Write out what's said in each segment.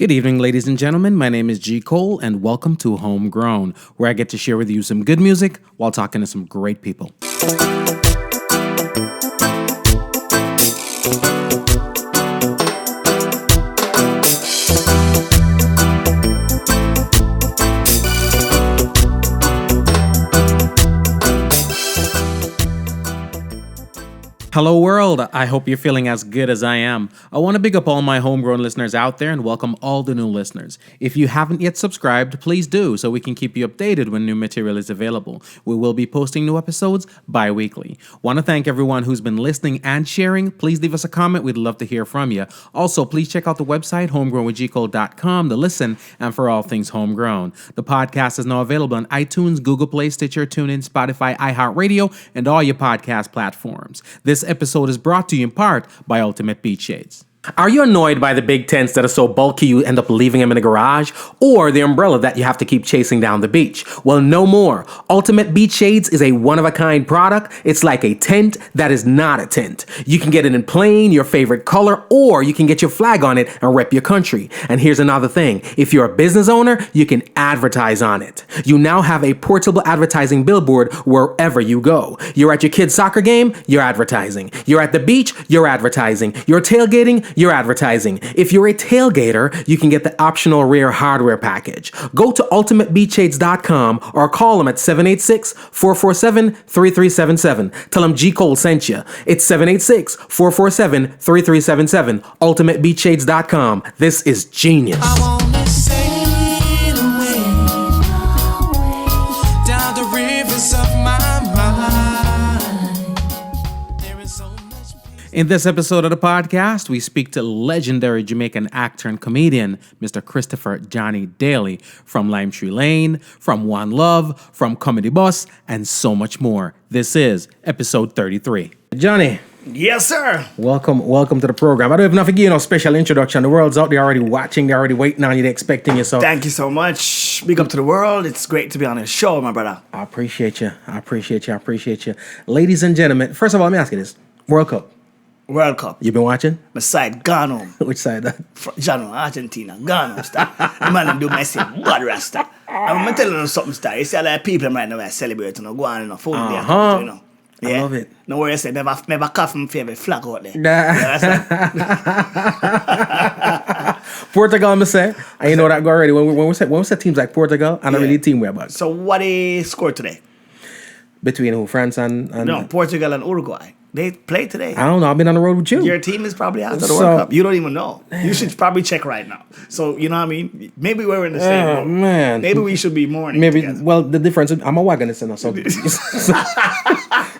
Good evening, ladies and gentlemen. My name is G. Cole, and welcome to Homegrown, where I get to share with you some good music while talking to some great people. Hello world, I hope you're feeling as good as I am. I want to big up all my homegrown listeners out there and welcome all the new listeners. If you haven't yet subscribed, please do so we can keep you updated when new material is available. We will be posting new episodes bi-weekly. Want to thank everyone who's been listening and sharing. Please leave us a comment, we'd love to hear from you. Also, please check out the website homegrownwithgcole.com to listen and for all things homegrown. The podcast is now available on iTunes, Google Play, Stitcher, TuneIn, Spotify, iHeartRadio, and all your podcast platforms. This episode is brought to you in part by Ultimate Beach Shades. Are you annoyed by the big tents that are so bulky you end up leaving them in the garage? Or the umbrella that you have to keep chasing down the beach? Well, no more. Ultimate Beach Shades is a one-of-a-kind product. It's like a tent that is not a tent. You can get it in plain, your favorite color, or you can get your flag on it and rep your country. And here's another thing. If you're a business owner, you can advertise on it. You now have a portable advertising billboard wherever you go. You're at your kid's soccer game, you're advertising. You're at the beach, you're advertising. You're tailgating, you're advertising. If you're a tailgater, you can get the optional rear hardware package. Go to ultimatebeachshades.com or call them at 786-447-3377. Tell them G. Cole sent you. It's 786-447-3377. ultimatebeachshades.com. This is genius. I wanna sail away down the rivers of my mind. There is so much. In this episode of the podcast, we speak to legendary Jamaican actor and comedian, Mr. Christopher Daley, from Lime Tree Lane, from One Love, from Comedy Bus, and so much more. This is episode 33. Johnny. Yes, sir. Welcome to the program. I don't even have to give you no special introduction. The world's out there already watching. They're already waiting on you. They're expecting you. So Thank you so much. Big up to the world. It's great to be on the show, my brother. I appreciate you. Ladies and gentlemen, first of all, let me ask you this. World Cup. World Cup. You been watching? My side, gone home. Which side? Jano, Argentina, gone home, star. The man do Messi, bad rasta. I'm telling you something, star. You see a lot of people right now that celebrate, go on in a phone there, you know. Yeah? I love it. No worry, I said, never cough my favorite flag out there. Portugal, I say. And you know that go already. When we say teams like Portugal, I don't really team we're about. So what they score today? Between who? France and... No, Portugal and Uruguay. They play today. I don't know. I've been on the road with you. Your team is probably out of the World Cup. You don't even know. You should probably check right now. So, you know what I mean? Maybe we're in the same boat. Man. Maybe we should be mourning together. Well, the difference is I'm a wagonist and so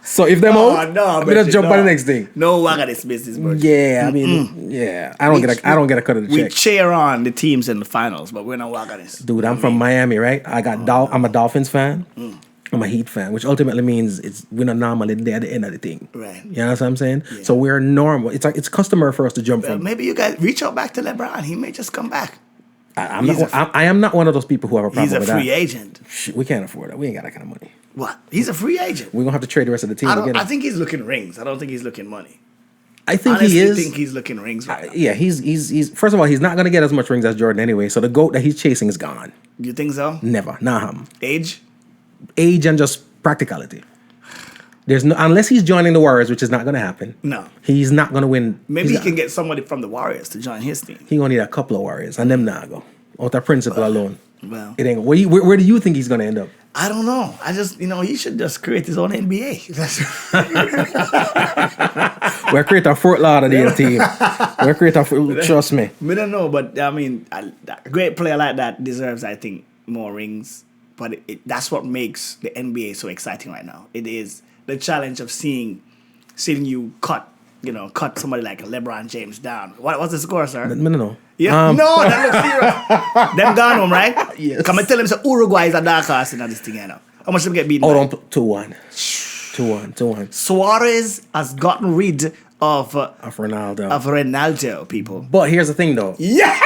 so if them out, I just jump on the next thing. No wagonist business, bro. Yeah, I mean, yeah. I don't get a cut of the check. We cheer on the teams in the finals, but we're not wagonists. Dude, I'm from Miami, right? I'm a Dolphins fan. I'm a Heat fan, which ultimately means we're not normally there at the end of the thing. Right. You know what I'm saying? Yeah. So we're normal. It's customary for us to jump from. Maybe you guys reach out back to LeBron. He may just come back. I am not one of those people who have a problem with that. He's a free agent. We can't afford that. We ain't got that kind of money. What? He's a free agent. We're going to have to trade the rest of the team. I think he's looking rings. I don't think he's looking money. I think Honestly, he is. I think he's looking rings right now. Yeah, he's first of all, he's not going to get as much rings as Jordan anyway. So the GOAT that he's chasing is gone. You think so? Never. Nah. Age and just practicality. There's no, unless he's joining the Warriors, which is not going to happen. No. He's not going to win. Maybe he can get somebody from the Warriors to join his team. He going to need a couple of Warriors, and them not go. Out of principle alone. Well. It ain't. Where do you think he's going to end up? I don't know. I just, he should just create his own NBA. We're creating a Fort Lauderdale team. We're creating trust me. We don't know, but I mean, a great player like that deserves, I think, more rings. But that's what makes the NBA so exciting right now. It is the challenge of seeing you cut somebody like LeBron James down. What's the score, sir? No. Yeah, no, that looks serious. Them gone home, right? Yes. Come and tell him so Uruguay is a dark horse in this thing, How much did we get beaten? Hold on, 2-1. 2-1. Suarez has gotten rid of Ronaldo. People. But here's the thing, though. Yeah.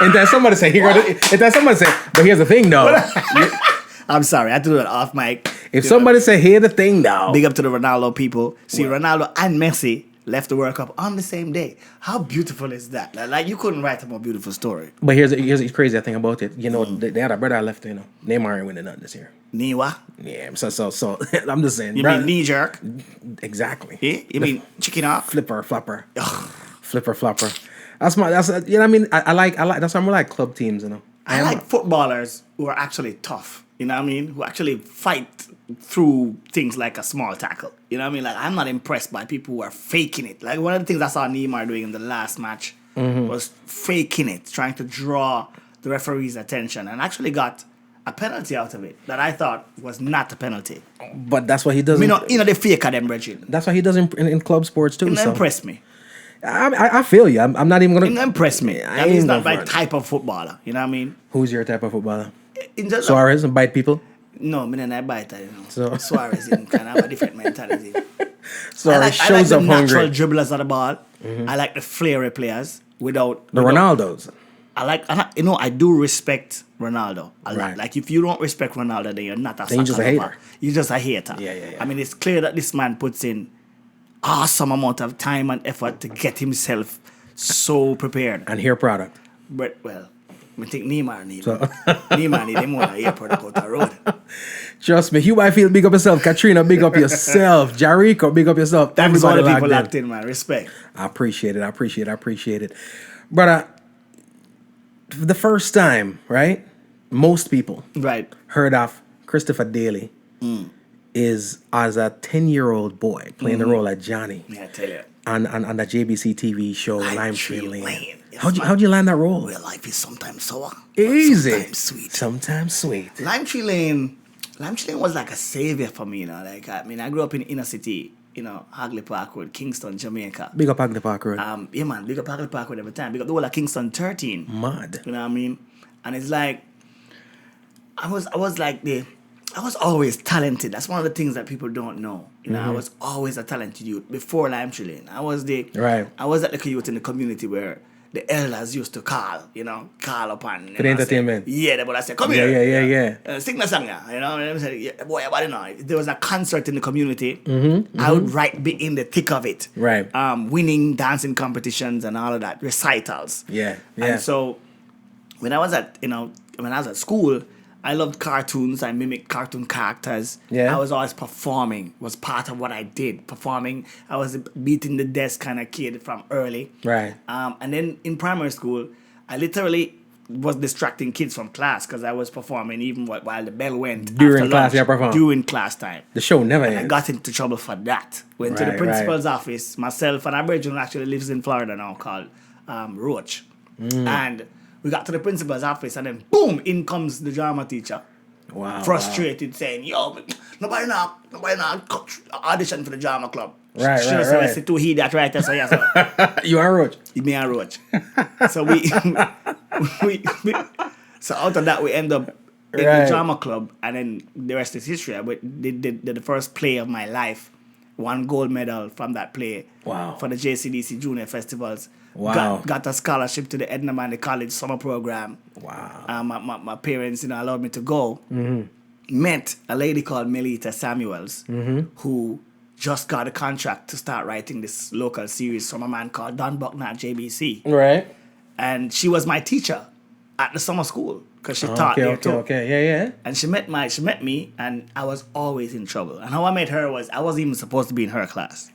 And then somebody say, but here's the thing, though. I'm sorry, I had to do that off mic. If somebody say, here's the thing, though. Big up to the Ronaldo people. See, Ronaldo and Messi left the World Cup on the same day. How beautiful is that? Like you couldn't write a more beautiful story. But here's the crazy thing about it. You know, they had a brother that left. You know, Neymar ain't winning nothing this year. Niwa? Yeah. So I'm just saying. You mean knee jerk? Exactly. Yeah? You mean chicken off? Flipper flopper. Flipper flopper. That's you know what I mean. I like that's why I'm like club teams. You know. I like footballers who are actually tough. You know what I mean? Who actually fight through things like a small tackle. You know what I mean? Like, I'm not impressed by people who are faking it. Like, one of the things I saw Neymar doing in the last match was faking it, trying to draw the referee's attention, and actually got a penalty out of it that I thought was not a penalty. But that's what he does. The fake of them, Reggie. That's what he does in club sports too. He didn't impress me. I feel you. I'm not even gonna. He didn't impress me. He's not my type of footballer. You know what I mean? Who's your type of footballer? Suarez and bite people? No, me and I bite. You know. So Suarez kind of have a different mentality. Suarez I like the natural hungry. dribblers of the ball. I like the flary players without Ronaldos. I do respect Ronaldo a lot. Right. Like, if you don't respect Ronaldo, then you're not a Then you're just a hater. You're just a hater. Yeah. I mean, it's clear that this man puts in awesome amount of time and effort to get himself so prepared. And here product. But, well, I think Neymar need Neymar need him more than airport to go to the road. Trust me, Hugh Byfield, big up yourself. Katrina, big up yourself. Jarico, big up yourself. Thanks all the people locked locked in, man. Respect. I appreciate it. Brother, for the first time, right? Most people heard of Christopher Daley is as a 10-year-old boy playing the role of Johnny. Yeah, I tell you. On the JBC TV show Lime Tree Lane. Yes, how'd you land that role? Real life is sometimes sour. Easy. Sometimes sweet. Lime Tree Lane was like a savior for me, you know. Like, I mean, I grew up in inner city, you know, Hagley Park Road, Kingston, Jamaica. Big up Hagley Park Road. Yeah, man, big up Hagley Park Road every time. Big up the whole of Kingston 13. Mad. You know what I mean? And it's like, I was always talented. That's one of the things that people don't know. You know, I was always a talented youth before Lime Tree Lane. I was that little youth in the community where the elders used to call upon. For the entertainment. They would say, come here. Yeah. Sing the song, you know. And I said, yeah, boy, I don't know. If there was a concert in the community, I would be in the thick of it. Right. Winning dancing competitions and all of that, recitals. Yeah. And so when I was at school, I loved cartoons. I mimicked cartoon characters. Yeah. I was always performing. Was part of what I did. Performing. I was a beating the desk kind of kid from early. Right. And then in primary school, I literally was distracting kids from class because I was performing even while the bell went. During class, you performed? During class time. The show never ends. I got into trouble for that. Went to the principal's office. Myself and our brother actually lives in Florida now called Roach. And we got to the principal's office and then boom, in comes the drama teacher. Wow. Frustrated, saying, yo, nobody now audition for the drama club. Right. Said to he that right there, so yeah. You are Roach. Me and Roach. So so out of that we end up in the drama club, and then the rest is history. I did the first play of my life. Won gold medal from that play. Wow. For the JCDC Junior Festivals. Wow. Got a scholarship to the Edna Manley College summer program. Wow. My parents, allowed me to go. Met a lady called Melita Samuels, who just got a contract to start writing this local series from a man called Don Buckner at JBC. Right. And she was my teacher at the summer school because she taught there too. Okay, yeah. And she met me, and I was always in trouble. And how I met her was I wasn't even supposed to be in her class.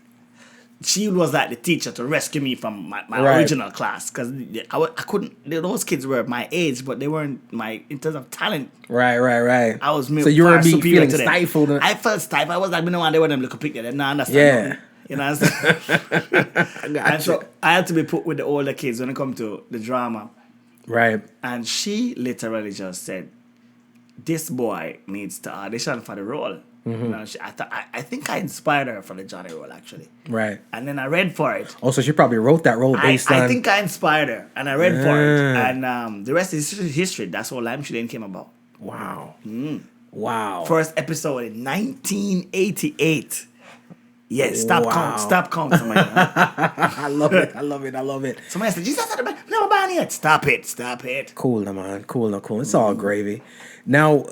She was like the teacher to rescue me from my original class because I couldn't. Those kids were my age, but they weren't in terms of talent. Right. I was so you were feeling stifled. I felt stifled. I was like, no one they were them look pick that. They don't understand. You know what I'm saying? And so I had to be put with the older kids when it come to the drama. Right. And she literally just said, "This boy needs to audition for the role." I think I inspired her for the Johnny role, actually. Right. And then I read for it. Oh, so she probably wrote that role based on... I think I inspired her, and I read for it. And the rest is history. That's how Lime Tree Lane came about. Wow. Wow. First episode in 1988. Yes, stop count. Somebody. I love it. Somebody said, Jesus, never ban yet. Stop it. Cool, man. Cool. It's all gravy. Now...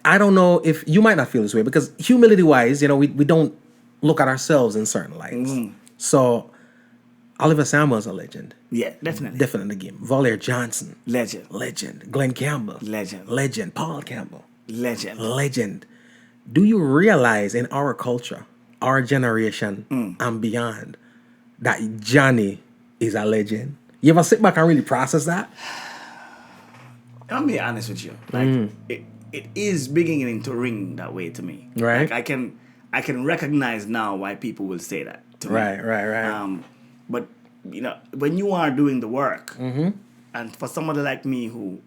I don't know if you might not feel this way because humility-wise, we don't look at ourselves in certain lights. So Oliver Samuel's a legend. Yeah, definitely. Definitely in the game. Valier Johnson. Legend. Legend. Glenn Campbell. Legend. Legend. Paul Campbell. Legend. Legend. Do you realize in our culture, our generation and beyond, that Johnny is a legend? You ever sit back and really process that? I'll be honest with you. Like it is beginning to ring that way to me. Right. Like I can recognize now why people will say that to me. Right. But you know, when you are doing the work, and for somebody like me who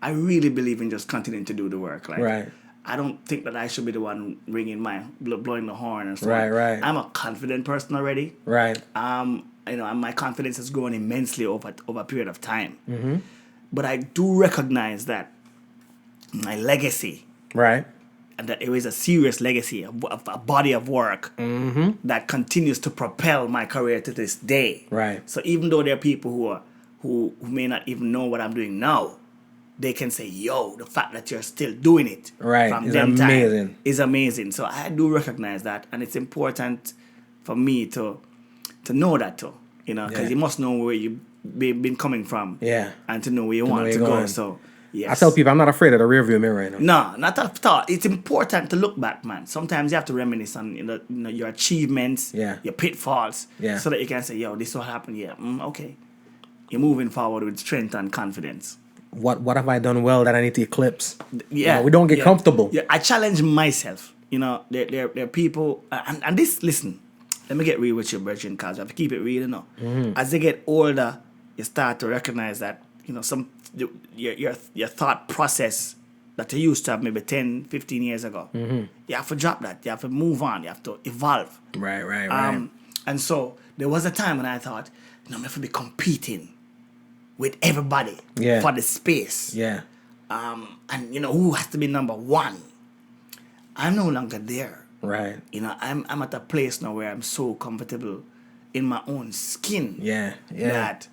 I really believe in just continuing to do the work, like Right. I don't think that I should be the one blowing the horn and so on. Right. I'm a confident person already. Right. You know, and my confidence has grown immensely over a period of time. But I do recognize that my legacy, Right. and that it is a serious legacy, a body of work that continues to propel my career to this day. Right. So even though there are people who may not even know what I'm doing now, they can say, "Yo, the fact that you're still doing it Right. from It's them amazing. time is amazing." So I do recognize that, and it's important for me to know that too. You know, because Yeah. you must know where you've been coming from. Yeah. And to know where you want where to you're go. going. So yes. I tell people I'm not afraid of the rearview mirror right now. No, not at all. It's important to look back, man. Sometimes you have to reminisce on your achievements, Yeah. your pitfalls, Yeah. so that you can say, "Yo, this what happened." Yeah, okay. You're moving forward with strength and confidence. What have I done well that I need to eclipse? Yeah, You know, we don't get comfortable. Yeah, I challenge myself. You know, there are people, and this. Listen, let me get real with you, Bridget, because I have to keep it real. You know, as they get older, you start to recognize that your thought process that you used to have maybe 10, 15 years ago. You have to drop that. You have to move on. You have to evolve. Right. And so there was a time when I thought, I have to be competing with everybody Yeah. for the space. Yeah. And who has to be number one? I'm no longer there. Right. I'm at a place now where I'm so comfortable in my own skin. Yeah. That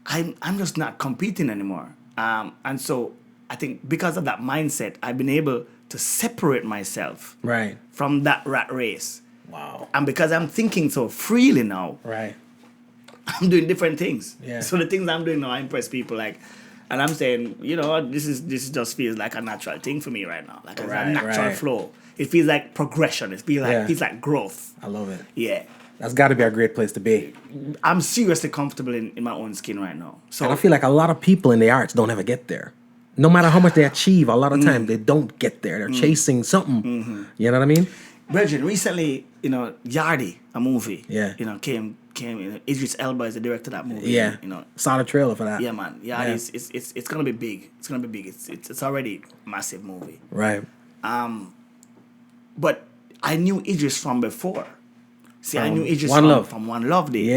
I'm just not competing anymore. And so I think because of that mindset, I've been able to separate myself Right. from that rat race. Wow. And because I'm thinking so freely now, Right. I'm doing different things. Yeah. So the things I'm doing now, I impress people. And I'm saying, this just feels like a natural thing for me right now. Like it's a natural flow. It feels like progression. It feels like growth. I love it. Yeah. That's got to be a great place to be. I'm seriously comfortable in my own skin right now. So And I feel like a lot of people in the arts don't ever get there. No matter how much they achieve, a lot of times they don't get there. They're chasing something. You know what I mean? Bridget, recently, Yardie, a movie, Yeah. came. Idris Elba is the director of that movie. Yeah. Saw the trailer for that. Yeah, man. Yardie, it's gonna be big. It's gonna be big. It's already a massive movie. Right. But I knew Idris from before. See, I knew Idris from One Love days.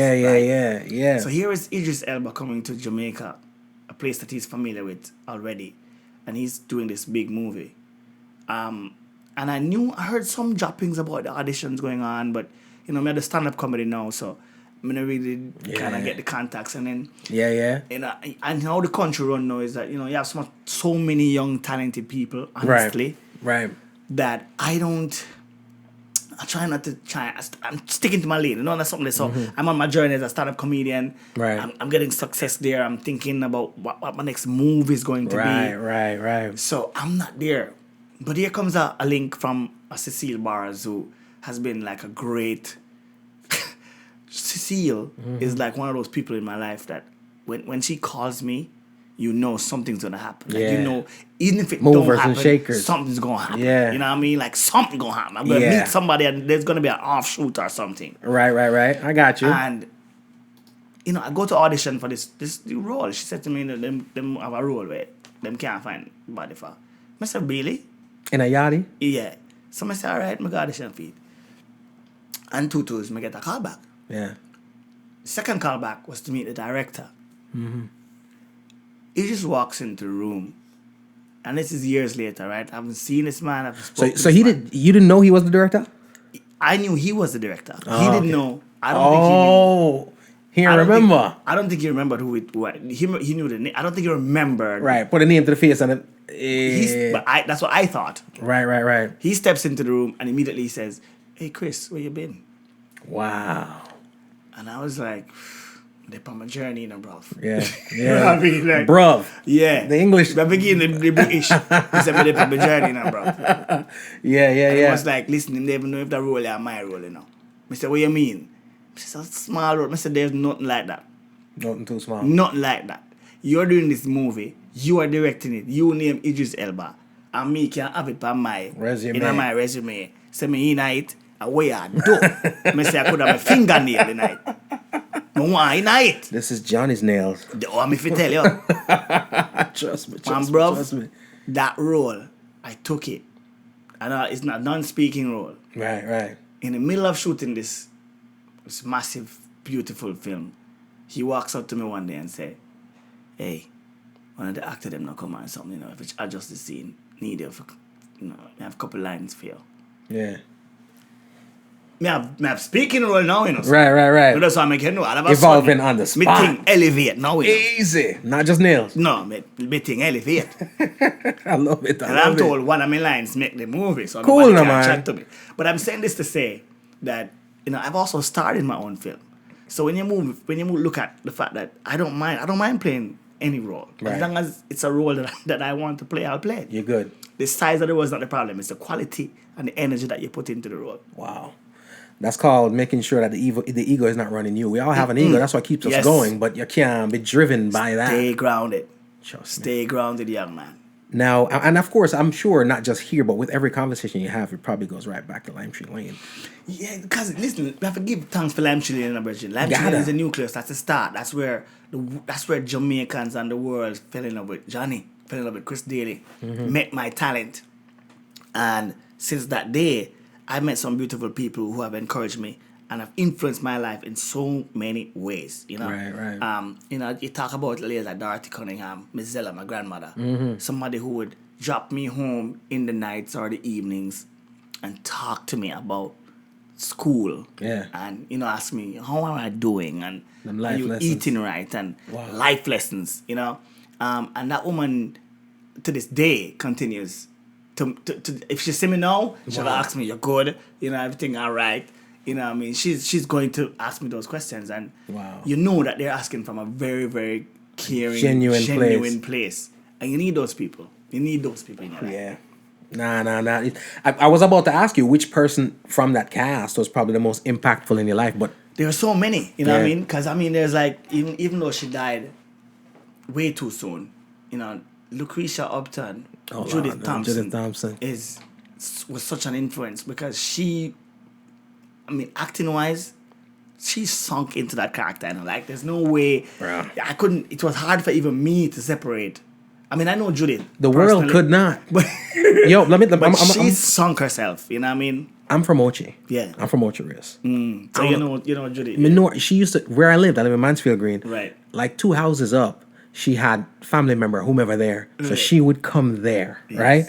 Yeah. So here is Idris Elba coming to Jamaica, a place that he's familiar with already, and he's doing this big movie. And I heard some droppings about the auditions going on, but me had the stand-up comedy now, so I'm gonna really kind of get the contacts, and then and how the country run now is that you have so many young talented people, honestly, Right. that I try not to try. I'm sticking to my lane. That's something. So I'm on my journey as a stand-up comedian. Right. I'm getting success there. I'm thinking about what my next move is going to be. Right. So I'm not there. But here comes a link from a Cecile Barras, who has been like a great... Cecile is like one of those people in my life that when she calls me, something's going to happen. Like, even if it Movers don't happen, and shakers. something's going to happen. Yeah. You know what I mean? Like, something's going to happen. I'm going to meet somebody and there's going to be an offshoot or something. Right. I got you. And, I go to audition for this role. She said to me, them have a role where them can't find body for. I said, really? In a Yardie? Yeah. So I said, all right, I got audition for it. And 2 times, I get a call back. Yeah. Second call back was to meet the director. He just walks into the room. And this is years later, right? I haven't seen this man. I've spoken So to you this man. didn't know he was the director? I knew he was the director. Oh, he didn't okay. know. I don't think he knew. He remember. I don't think he remembered who it was. He knew the name. I don't think he remembered. Right. Put a name to the face and But that's what I thought. Right. He steps into the room and immediately says, "Hey, Chris, where you been?" Wow. And I was like, they're on my journey, bruv. Yeah. You know what I mean? Like, Bruv. yeah. The English. I begin the British. He said, they're on my journey, bruv. Yeah. And I was like, listen, they never know if that role is my role, I said, what you mean? I said, it's a small role. I said, there's nothing like that. Nothing too small. Nothing like that. You're doing this movie. You are directing it. You name Idris Elba. And me can have it by my resume. In my resume. Say me in it. And where I do. I say I could have my fingernail in it. I want in it. This is Johnny's nails. Want me to tell you. Trust me. Trust me. That role, I took it. And it's not a non-speaking role. Right. In the middle of shooting this massive, beautiful film, he walks up to me one day and say, hey, one of the actors them not come on something, if it's adjust the scene, need you for, I have a couple lines for you. Yeah. Me have speaking role now, Right. But that's why I make it know. Evolving on the spot. Me thing elevate now, Easy. Not just nails. No, me thing elevate. I love it. And I'm told one of my lines make the movie, so cool, nobody can man. chat to me. But I'm saying this to say that, I've also starred in my own film. So when you look at the fact that I don't mind playing any role. Right. As long as it's a role that I want to play, I'll play it. You're good. The size of the role is not the problem. It's the quality and the energy that you put into the role. Wow. That's called making sure that the ego is not running you. We all have an ego. That's what keeps us going. But you can't be driven by that. Stay grounded. Stay grounded, young man. Now, and of course, I'm sure not just here, but with every conversation you have, it probably goes right back to Lime Tree Lane. Yeah, because listen, we have to give thanks for Lime Tree Lane and Virgin. Lime Tree Lane is the nucleus. That's the start. That's where Jamaicans and the world fell in love with Johnny, fell in love with Chris Daley, met my talent, and since that day, I met some beautiful people who have encouraged me and have influenced my life in so many ways. Right. You talk about ladies like Dorothy Cunningham, Miss Zella, my grandmother, somebody who would drop me home in the nights or the evenings and talk to me about school. Yeah. And ask me how am I doing and life are you lessons. eating right and life lessons. And that woman to this day continues. To if she see me now, she'll ask me, "You're good, everything all right." She's going to ask me those questions, and that they're asking from a very, very caring, genuine place. And you need those people. You need those people in your life. Yeah. Nah. I was about to ask you which person from that cast was probably the most impactful in your life, but there are so many. You know what I mean? Because there's like even though she died way too soon, Lucretia Upton, Judith Thompson was such an influence because she, acting wise, she sunk into that character and there's no way I couldn't. It was hard for even me to separate. I know Judith. The world could not. But she sunk herself. You know what I mean? I'm from Ochi. Yeah, I'm from Ochi Ris. So you know Judith. She used to where I lived. I live in Mansfield Green. Right. Like 2 houses up. She had family member, whomever there. So she would come there, right?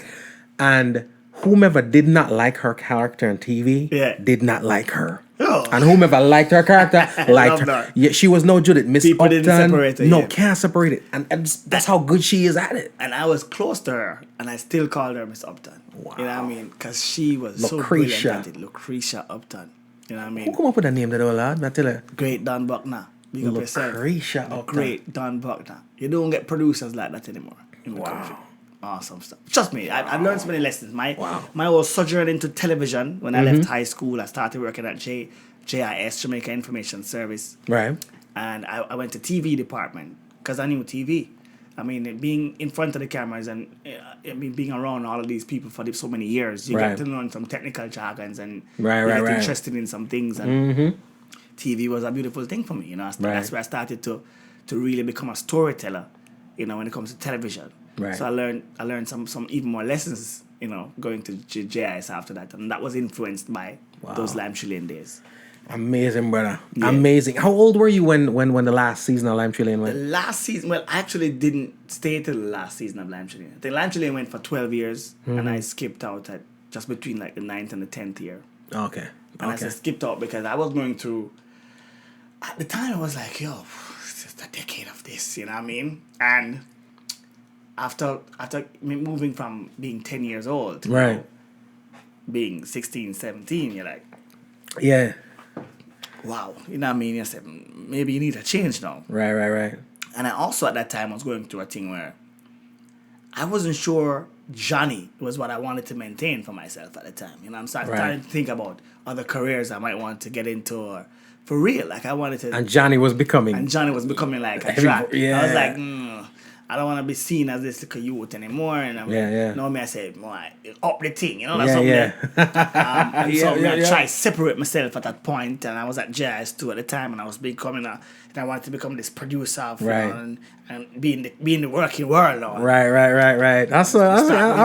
And whomever did not like her character on TV did not like her. Oh. And whomever liked her character liked her. That. Yeah, she was no Judith. Miss People Upton, didn't separate her. No, can't separate it. And that's how good she is at it. And I was close to her, and I still called her Miss Upton. Wow. You know what I mean? Because she was so brilliant at it. Lucretia Upton. You know what I mean? Who come up with that name, that old lad? I tell you. Great Don Buckner. Big up yourself. Lucretia Upton. Great Don Buckner. You don't get producers like that anymore. Wow. Awesome stuff. Trust me, I learned so many lessons. My whole sojourn into television, when I left high school, I started working at JIS, Jamaica Information Service. Right. And I went to TV department because I knew TV. Being in front of the cameras and being around all of these people for so many years, you get to learn some technical jargons and you get interested in some things. And TV was a beautiful thing for me. That's where I started to really become a storyteller. When it comes to television. Right. So I learned some even more lessons. Going to JIS after that, and that was influenced by those Lime Tree Lane days. Amazing, brother. Yeah. Amazing. How old were you when the last season of Lime Tree Lane went? The last season, I actually didn't stay till the last season of Lime Tree Lane. I think Lime Tree Lane went for 12 years, and I skipped out at just between the 9th and the 10th year. Okay. And I skipped out because I was going through. At the time, I was like, yo, it's just a decade of this, you know what I mean? And after moving from being 10 years old to being 16, 17, you're like, yeah. wow, you know what I mean? I said, maybe you need a change now. Right. And I also at that time was going through a thing where I wasn't sure Johnny was what I wanted to maintain for myself at the time. You know, I'm starting to think about other careers I might want to get into, or for real. Like I wanted to. And Johnny was becoming like a drag. Yeah. I was like, I don't want to be seen as this little youth anymore. And I'm you know me, I said, up the thing, you know, that's something. And so I tried to separate myself at that point, and I was at Jazz too at the time, and I was becoming and I wanted to become this producer, you know, and be in the working world. Now. Right. I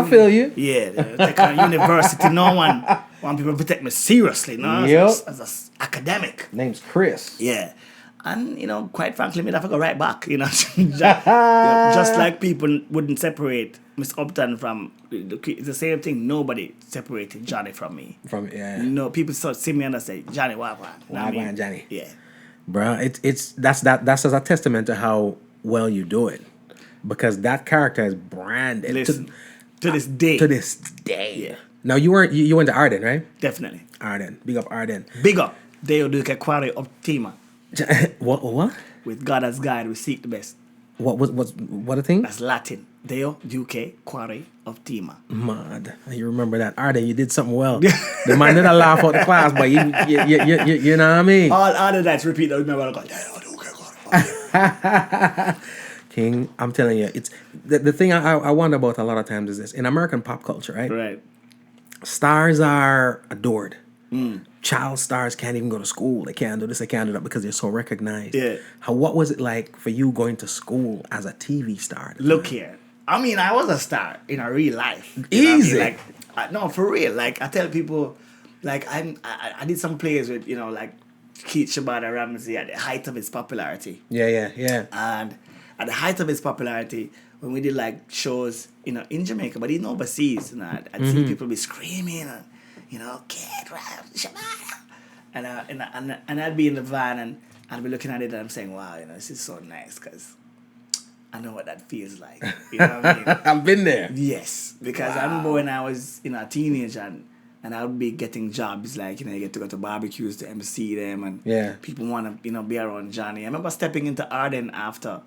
feel you. Yeah, take a university. No one want people to take me seriously. No, as an academic. Name's Chris. Yeah. And, you know, quite frankly, me have to go right back, you know. Just like people wouldn't separate Miss Upton from, it's the same thing. Nobody separated Johnny from me. No, people start see me and they say, Johnny, what? Johnny. Yeah. Bro, that's as a testament to how well you do it. Because that character is branded. Listen, to this day. To this day. Yeah. Now, you went to Arden, right? Definitely. Arden. Big up Arden. Big up. Deo Duke Quarry of Tima. What? With God as guide, we seek the best. What a thing? That's Latin. Deo Duque Quarry of Tima. Mad. You remember that. Arden, you did something well. The man didn't laugh out the class, but you know what I mean? All other nights repeat that. Remember, I go, Deo Duque Quarry. King, I'm telling you, it's the thing I wonder about a lot of times is this. In American pop culture, right? Right. Stars are adored. Child stars can't even go to school. They can't do this, they can't do that because they're so recognized. Yeah. What was it like for you going to school as a TV star? Look here. I mean, I was a star in a real life. Easy. I mean? No, for real. Like, I tell people, like, I did some plays with, you know, like, Keith Shabada Ramsey at the height of his popularity. Yeah. And at the height of his popularity, when we did, like, shows, you know, in Jamaica, but even overseas, you know, I'd see people be screaming and, you know, Kid Ram, Shabada. And I'd be in the van and I'd be looking at it and I'm saying, wow, you know, this is so nice because I know what that feels like. You know what I mean? I've been there. Yes, because I remember when I was, you know, a teenager and I would be getting jobs like, you know, you get to go to barbecues to MC them and people want to, you know, be around Johnny. I remember stepping into Arden after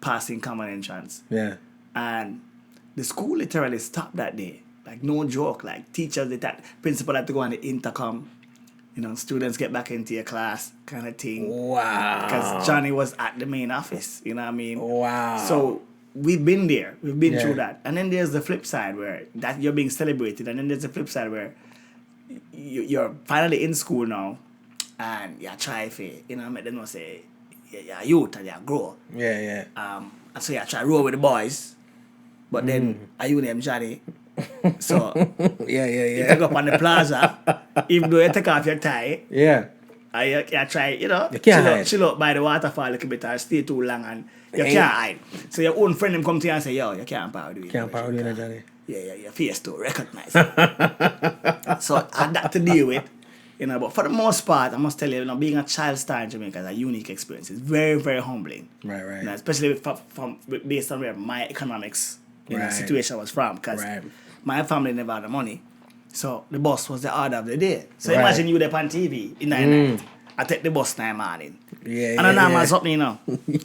passing common entrance. Yeah. And the school literally stopped that day. Like, no joke. Like, teachers, principal had to go on the intercom. You know, students get back into your class kind of thing. Wow. Because Johnny was at the main office. You know what I mean? Wow. So, we've been there. We've been through that. And then there's the flip side where that you're being celebrated. And then there's the flip side where you're finally in school now. And you're trying to, you know, make them know say, you're youth and you grow. Yeah. And so you try to roll with the boys. But then, are you named Johnny? So you take up on the plaza, even though you take off your tie. Yeah. You try, you know, you can't hide. Chill out by the waterfall a little bit or stay too long and you can't hide. So your own friend them come to you and say, yo, you can't power do it. Can't power do it, Johnny. Yeah, your face to recognize it. So I had that to deal with. You know, but for the most part, I must tell you, you know, being a child star in Jamaica is a unique experience. It's very, very humbling. Right. You know, especially based on where my economics situation was from. Because my family never had the money. So the bus was the order of the day. So imagine you there on TV in the night. I take the bus in the morning. And I know man something, you know.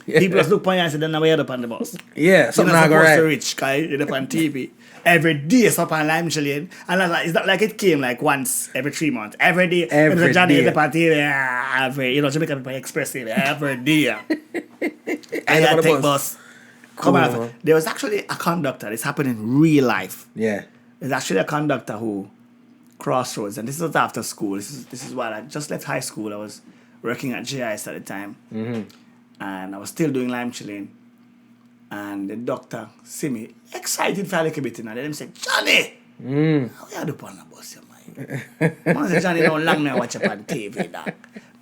People just look on you and say, then now you're up on the bus. Yeah, something not not right. You're rich, because you're up on TV. Every day it's up on Lime Chilean. And it's not like it came like once every 3 months. Every day. Every Johnny day. is up on TV. You know, Jamaica people expressive every day. And I take bus. Come on. There was actually a conductor. This happened in real life. Yeah. There's actually a conductor who crossroads, and this was after school. This is while I just left high school. I was working at GIS at the time, and I was still doing lime chilling. And the doctor see me excited for a little bit, and then them said, "Johnny, how you do on the bus, you man?" I said, "Johnny, don't long me watch up on TV, dog.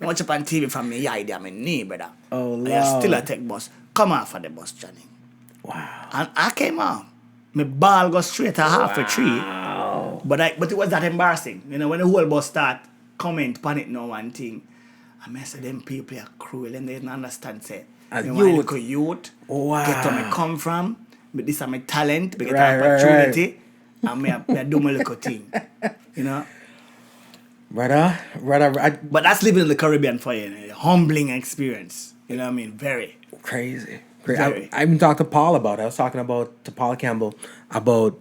I watch up on TV from me eye there, my knee, brother. Oh, and Lord. you still a take bus. Come off of the bus, Johnny." Wow. And I came off. My ball go straight to half a tree. But it was that embarrassing. You know, when the whole bus start comment on it, no one thing. I say them people are cruel and they don't understand. Say, youth. Wow. Get where I come from. But this is my talent. We get opportunity. And I do my little thing. You know? Brother, But that's living in the Caribbean for you. A humbling experience. You know what I mean? Very. crazy. Very. I even talked to Paul about it. I was talking to Paul Campbell about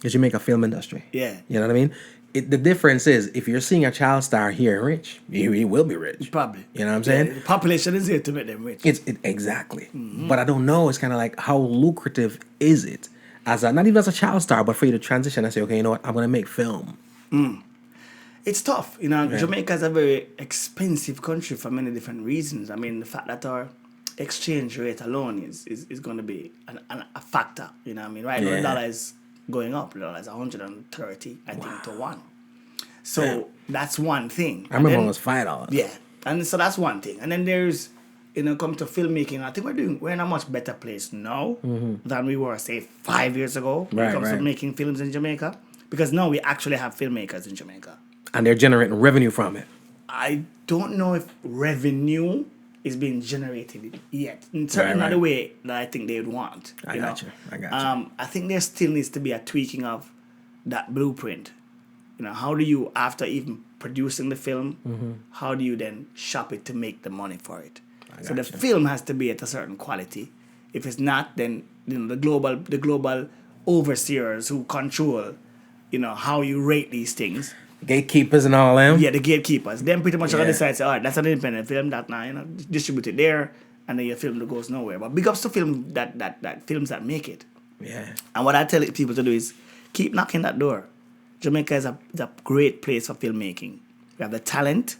the Jamaica film industry. Yeah. You know what I mean? The difference is, if you're seeing a child star here rich, he will be rich. Probably. You know what I'm saying? The population is here to make them rich. Exactly. But I don't know. It's kind of like, how lucrative is it not even as a child star, but for you to transition and say, okay, you know what, I'm gonna make film. It's tough. You know, Jamaica is a very expensive country for many different reasons. I mean, the fact that our exchange rate alone is going to be a factor. You know what I mean? Right now, the dollar is going up. The dollar is 130, I think, to 1. So that's one thing. I remember when it was $5. Yeah. And so that's one thing. And then there's, come to filmmaking, I think we're in a much better place now than we were, say, 5 years ago when it comes to making films in Jamaica. Because now we actually have filmmakers in Jamaica. And they're generating revenue from it. I don't know if revenue is being generated yet. In certain other way that I think they would want. I got you. I think there still needs to be a tweaking of that blueprint. How do you, after even producing the film, how do you then shop it to make the money for it? So the film has to be at a certain quality. If it's not, then the global overseers who control, how you rate these things. Gatekeepers and all them. Yeah, the gatekeepers. Them pretty much are going to decide, say, all right, that's an independent film that now, distribute it there, and then your film that goes nowhere. But big ups to film that films that make it. Yeah. And what I tell people to do is keep knocking that door. Jamaica is a great place for filmmaking. We have the talent,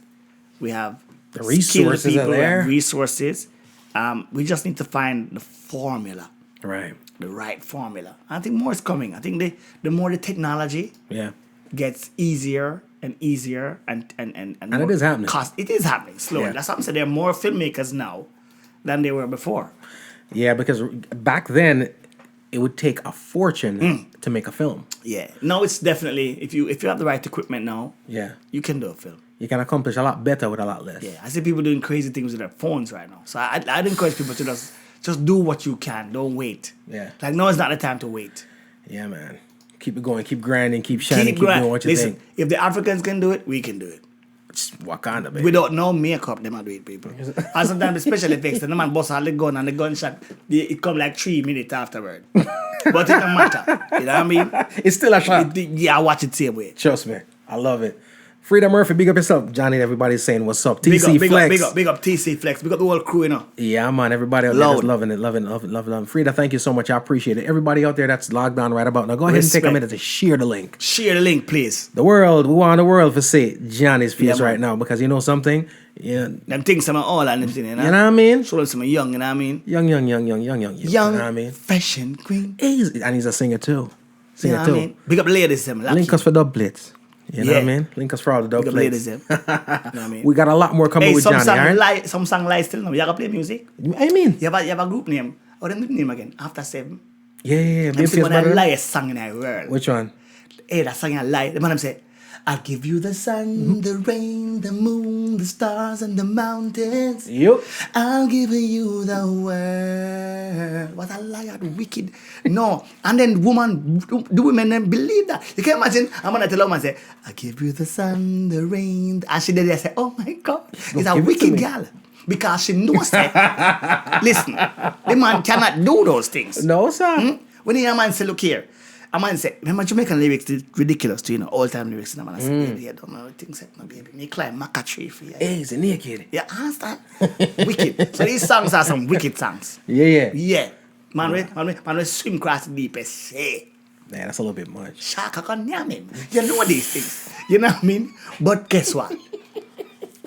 we have the resources people, are there. We have resources. We just need to find the formula. Right. The right formula. I think more is coming. I think the more the technology gets easier and easier and it is happening. It is happening slowly. Yeah. That's what I'm saying. There are more filmmakers now than there were before. Yeah, because back then it would take a fortune to make a film. Yeah. Now it's definitely, if you have the right equipment now, you can do a film. You can accomplish a lot better with a lot less. Yeah. I see people doing crazy things with their phones right now. So I'd encourage people to just do what you can. Don't wait. Yeah. Like now is not the time to wait. Yeah, man. Keep it going. Keep grinding. Keep shining. Keep doing what you think. If the Africans can do it, we can do it. Just Wakanda, baby. Without no makeup, they might do it, people. And sometimes the special effects, the man bust out the gun and the gunshot, it come like 3 minutes afterward. But it don't matter. You know what I mean? It's still a shot. I watch it same way. Trust me. I love it. Frida Murphy, big up yourself. Johnny, everybody's saying what's up. TC Flex. Big up TC Flex. Big up the whole crew, Yeah, man. Everybody out there is loving it. Frida, thank you so much. I appreciate it. Everybody out there that's logged on right about now, go ahead and take a minute to share the link. Share the link, please. We want the world to see Johnny's face right now, because you know something? Yeah. Them things some all and them things, You know what I mean? Show them some young, you know what I mean? Young. Young, You know what I mean? fresh and green. And he's a singer too. You know what I mean? Big up ladies, them. Link us for dub plates. You know what I mean? Link us for all the dub plates. You know what I mean? We got a lot more coming with Johnny, alright? Some song lies still now. You gotta play music. I mean? You have a group name. Or them name again? After 7. Yeah. Them sing one of the liest song in the world. Which one? Hey, that song I lie. The man say, I'll give you the sun, the rain, the moon, the stars, and the mountains. Yep. I'll give you the world. What a liar, wicked. No. And then the women then believe that. You can imagine, I'm going to tell a woman, say, I'll give you the sun, the rain. And she did say, oh my God. It's a wicked girl. Because she knows that. Listen, the man cannot do those things. No, sir. When a man say, look here. A man say, remember Jamaican lyrics is ridiculous to all-time lyrics. And a man say, baby, you don't know things that, no, baby. Me climb Maca tree for you. Hey, it's naked. Yeah, understand? Wicked. So these songs are some wicked songs. Yeah. Man, we swim across the deepest sea. Yeah, that's a little bit much. Shark, I can't name him. You know these things. You know what I mean? But guess what?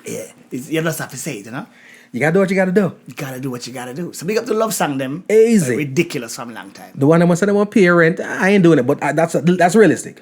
Yeah, you just have to say it, you know? You gotta do what you gotta do. You gotta do what you gotta do. So big up the love song them. Easy. Ridiculous from a long time. The one that said they want to pay your rent, I ain't doing it, but that's realistic.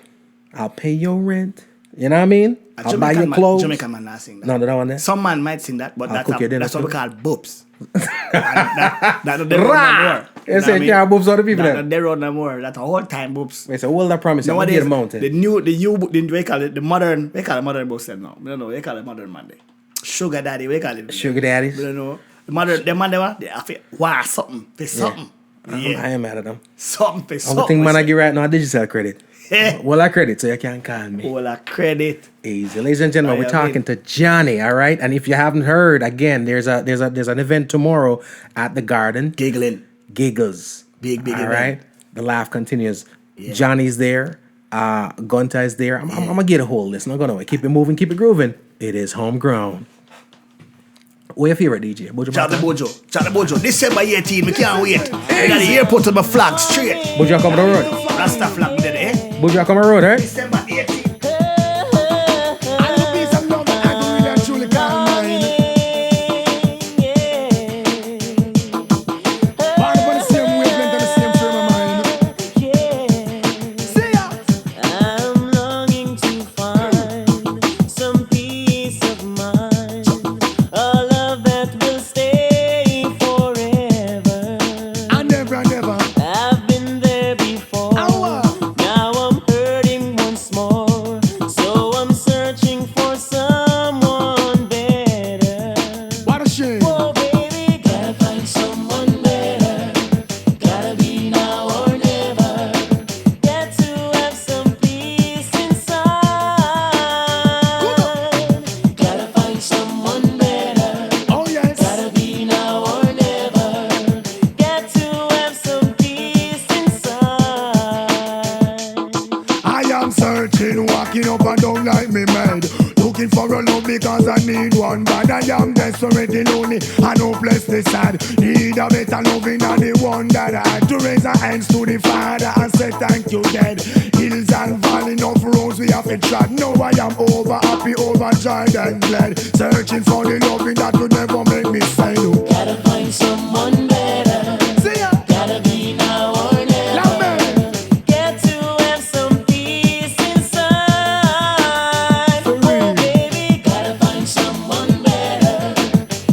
I'll pay your rent. You know what I mean? I'll buy your clothes. Jamaican man not sing that. No, that one there. Some man might sing that, but that's what we call boobs. That's what they wrote no more. You say you boobs other people then? They wrote no more. That's a whole time boobs. Wait, so what I promise you? Nowadays, the mountain. we call it the modern, we call it modern books now. We don't know, we call it modern Monday. Sugar daddy, we call it. Sugar daddies. We don't know. The man, they have to, wow, something, for something. I ain't mad at them. Something, for something. Only thing man I get right now, digital credit. Well, I credit, so you can call me. All a credit. Easy. Ladies and gentlemen, Oh, we're yeah, talking to Johnny, all right? And if you haven't heard, again, there's an event tomorrow at the Garden. Giggling. Giggles. Big All event. right? The laugh continues. Yeah. Johnny's there. Gunta is there. I'm going to get a hold of this. Not going to keep it moving, keep it grooving. It is Homegrown. Where your favorite DJ? Chat the Bojo. December 18, we can't wait. In the airport with my flag straight. Bojo come on the road. Rasta flag there, eh? Bojo come on the road, eh? December 18. Searching for the loving that would never make me say no. Gotta find someone better. See ya. Gotta be now or never. Get to have some peace inside. For real. Oh, baby, gotta find someone better.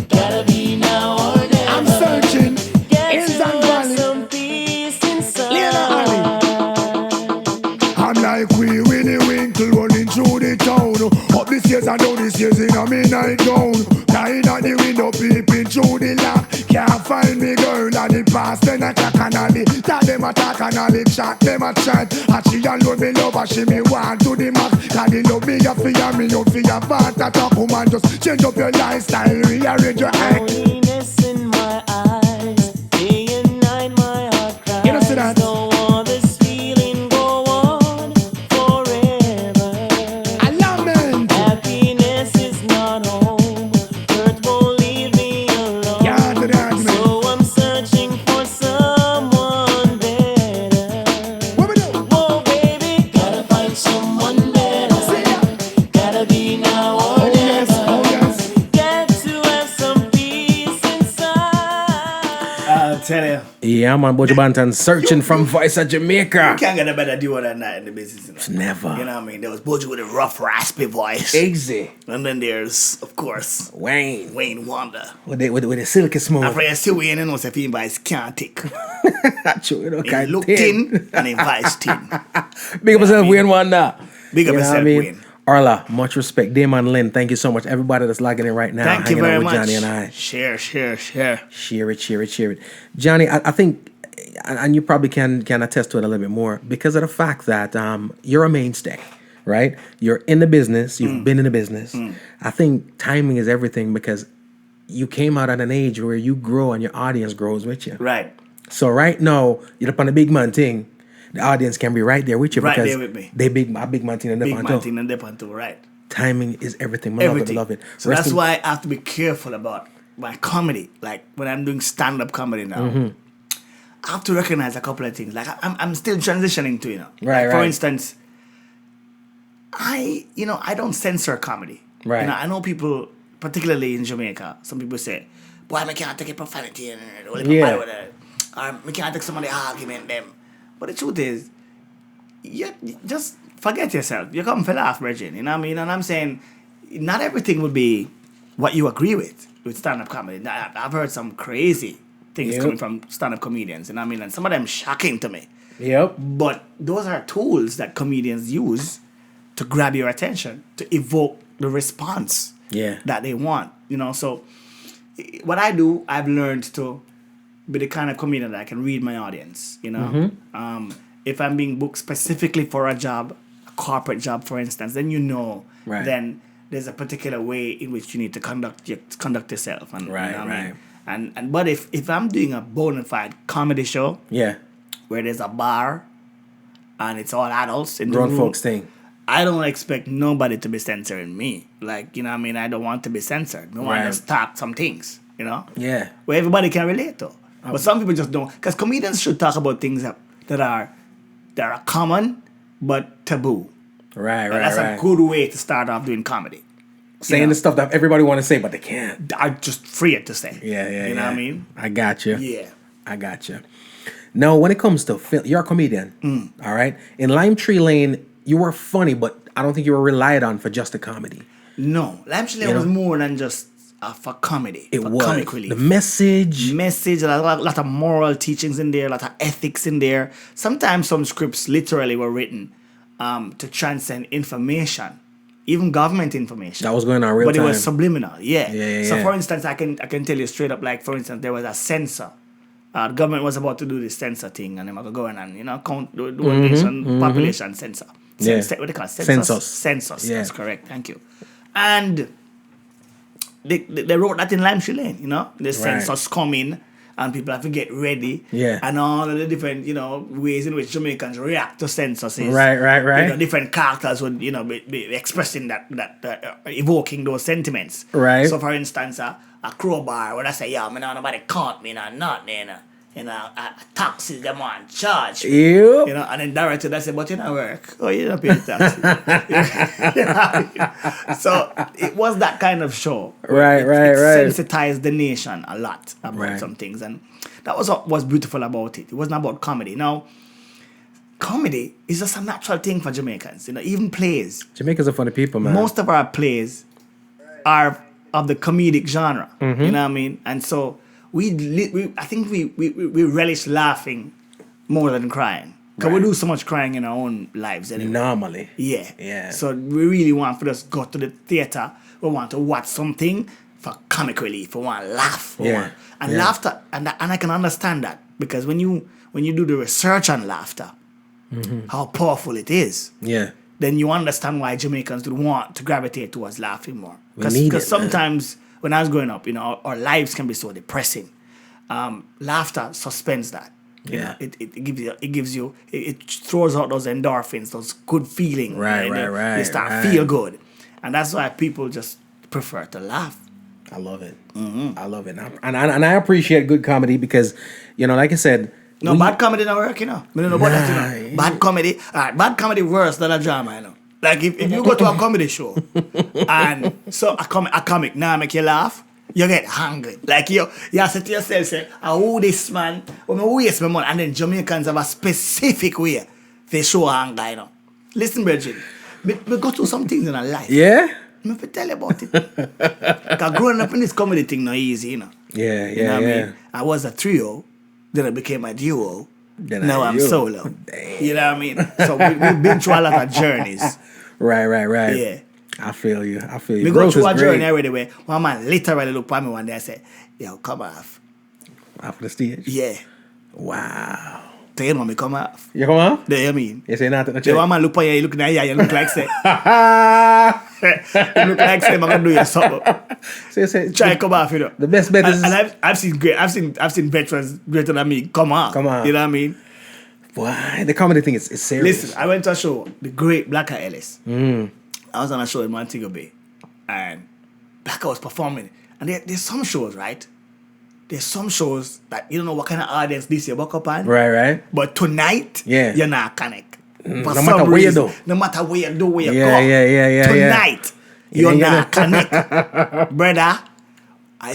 Gotta be now or never. I'm searching. Get to have some peace inside. I'm like Wee Willie Winkle running through the town. Up the stairs and down the stairs in a midnight gown. Lying on the window peeping through the lock. Can't find me girl at the past 10 o'clock and all the talk them attack and all the chat them a chat. And she alone me love and she me want to the max. Cause the love me a fear me you fear but that a woman just change up your lifestyle, rearrange your act. Loneliness in my eyes, day and night my heart cries. You know see that? Don't want this feeling go on forever. I love it. Happiness is not home. Hurt won't leave me alone. Yeah, to the argument. So I'm searching for someone better. What we do? Whoa, baby, gotta find someone better. Gotta be now or never. Oh yes. Get to have some peace inside. I'll tell you. Yeah, man, Bojo Banton searching from Voice of Jamaica. You can't get a better duo than that in the business. You know? Never. You know what I mean? There was Bojo with a rough, raspy voice. Easy. And then there's, of course, Wayne Wonder. with the silky smooth. After you see Wayne, you know, if he buys can't take. True, you know, He look thin and he buys thin. Big up yourself, Wayne Wonder. Big up You know what yourself, I mean? Wayne. Arla, much respect. Damon Lynn, thank you so much. Everybody that's logging in right now, Thank you hanging out very with much. Johnny and I. Share. Share it. Johnny, I think, and you probably can attest to it a little bit more, because of the fact that you're a mainstay, right? You're in the business. You've been in the business. I think timing is everything, because you came out at an age where you grow and your audience grows with you. Right. So right now, you're up on the big man thing. The audience can be right there with you, Right because there with me. they big man thing and Big they man thing and dip onto, right. Timing is everything. Everything. Love it. So that's why I have to be careful about my comedy. Like when I'm doing stand-up comedy now, I have to recognize a couple of things. Like I'm still transitioning to, Right, like, for right. instance, I don't censor comedy. Right. I know people, particularly in Jamaica, some people say, boy, I can't take a profanity and or we can't take somebody argument them. But the truth is, you just forget yourself. You come for laugh, Bridget. You know what I mean? And I'm saying, not everything will be what you agree with stand-up comedy. I've heard some crazy things coming from stand-up comedians. You know what I mean? And some of them shocking to me. Yep. But those are tools that comedians use to grab your attention, to evoke the response that they want. So what I do, I've learned to be the kind of comedian that I can read my audience, if I'm being booked specifically for a job, a corporate job, for instance, then Right. then there's a particular way in which you need to conduct yourself. And, Right, you know what I right. mean? And but if I'm doing a bona fide comedy show Yeah. where there's a bar and it's all adults in the Grown room, folks thing. I don't expect nobody to be censoring me. Like, you know what I mean? I don't want to be censored. I want Right. to start some things, you know? Yeah. Where everybody can relate to. But some people just don't. Because comedians should talk about things that are common but taboo. Right, And right, that's right. a good way to start off doing comedy. Saying you know? the stuff that everybody want to say, but they can't. I just free it to say. Yeah, yeah, You know yeah. what I mean? I got you. Yeah. I got you. Now, when it comes to film, you're a comedian, all right? In Lime Tree Lane, you were funny, but I don't think you were relied on for just a comedy. No. Lime Tree Lane You know? was more than just for comedy. It for was. comic relief. The message. A lot of moral teachings in there, a lot of ethics in there. Sometimes some scripts literally were written to transcend information, even government information. That was going on real but time. it was subliminal. Yeah. Yeah, So yeah. for instance, I can tell you straight up. Like for instance, there was a censor. The government was about to do this censor thing, and they were going and count the nation population censor. Yeah. What do they call it? Census. Census. Census. Yeah. That's correct. Thank you. And they wrote that in Lime Tree Lane, the census coming and people have to get ready. Yeah. And all of the different, ways in which Jamaicans react to censuses. Right. Different characters would, be expressing that evoking those sentiments. Right. So for instance, a crowbar, when I say, yeah, man, nobody caught me, nothing, taxes them on charge. Ew. And then director that said, but you don't work. Oh, you don't pay taxes. So it was that kind of show. Right. It sensitized the nation a lot about some things. And that was what was beautiful about it. It wasn't about comedy. Now, comedy is just a natural thing for Jamaicans. Even plays. Jamaicans are funny people, man. Most of our plays are of the comedic genre. You know what I mean? And so I think we relish laughing more than crying. Because we do so much crying in our own lives anyway. Normally. Yeah. So we really want for us to go to the theater. We want to watch something for comic relief. We want to laugh. Laughter, and I can understand that. Because when you do the research on laughter, how powerful it is. Yeah. Then you understand why Jamaicans would want to gravitate towards laughing more. We need it, Because sometimes when I was growing up, our lives can be so depressing. Laughter suspends that. It throws out those endorphins, those good feelings. Right. They start feel good, and that's why people just prefer to laugh. I love it. I love it. And I appreciate good comedy because, like I said. No, bad comedy don't work, I don't know about that, Bad comedy, bad comedy worse than a drama, Like if you go to a comedy show and so a comic now make you laugh, you get hungry. Like you have to say to yourself, say, who this man, who waste my money? And then Jamaicans have a specific way they show anger, Listen, Bridget, we go through some things in our life. Yeah? I'm going to tell you about it. Because growing up in this comedy thing not easy, Yeah, You know what I mean? I was a trio, then I became a duo. Now I'm solo. Damn. You know what I mean? So we've been through a lot of journeys. Right. Yeah. I feel you. We go through a journey every way. One man literally looked at me one day and said, yo, come off. Off the stage? Yeah. Wow. So you know me come off. You come off? Do you mean? You say nothing? The one man look at you, you look at you look like say. You look like say, I'm gonna do you something. Say, Try to come off, The best bet is... And I've seen veterans greater than me come off. Come on. You know what I mean? Boy, the comedy thing is serious. Listen, I went to a show, the great Blacker Ellis. I was on a show in Montego Bay, and Blacker was performing. And there's some shows, right? There's some shows that you don't know what kind of audience this year walk up on. Right. But tonight, you're not connect. No matter where you do. No matter where you do, where you go. Yeah. Tonight, you're not connect. Brother, I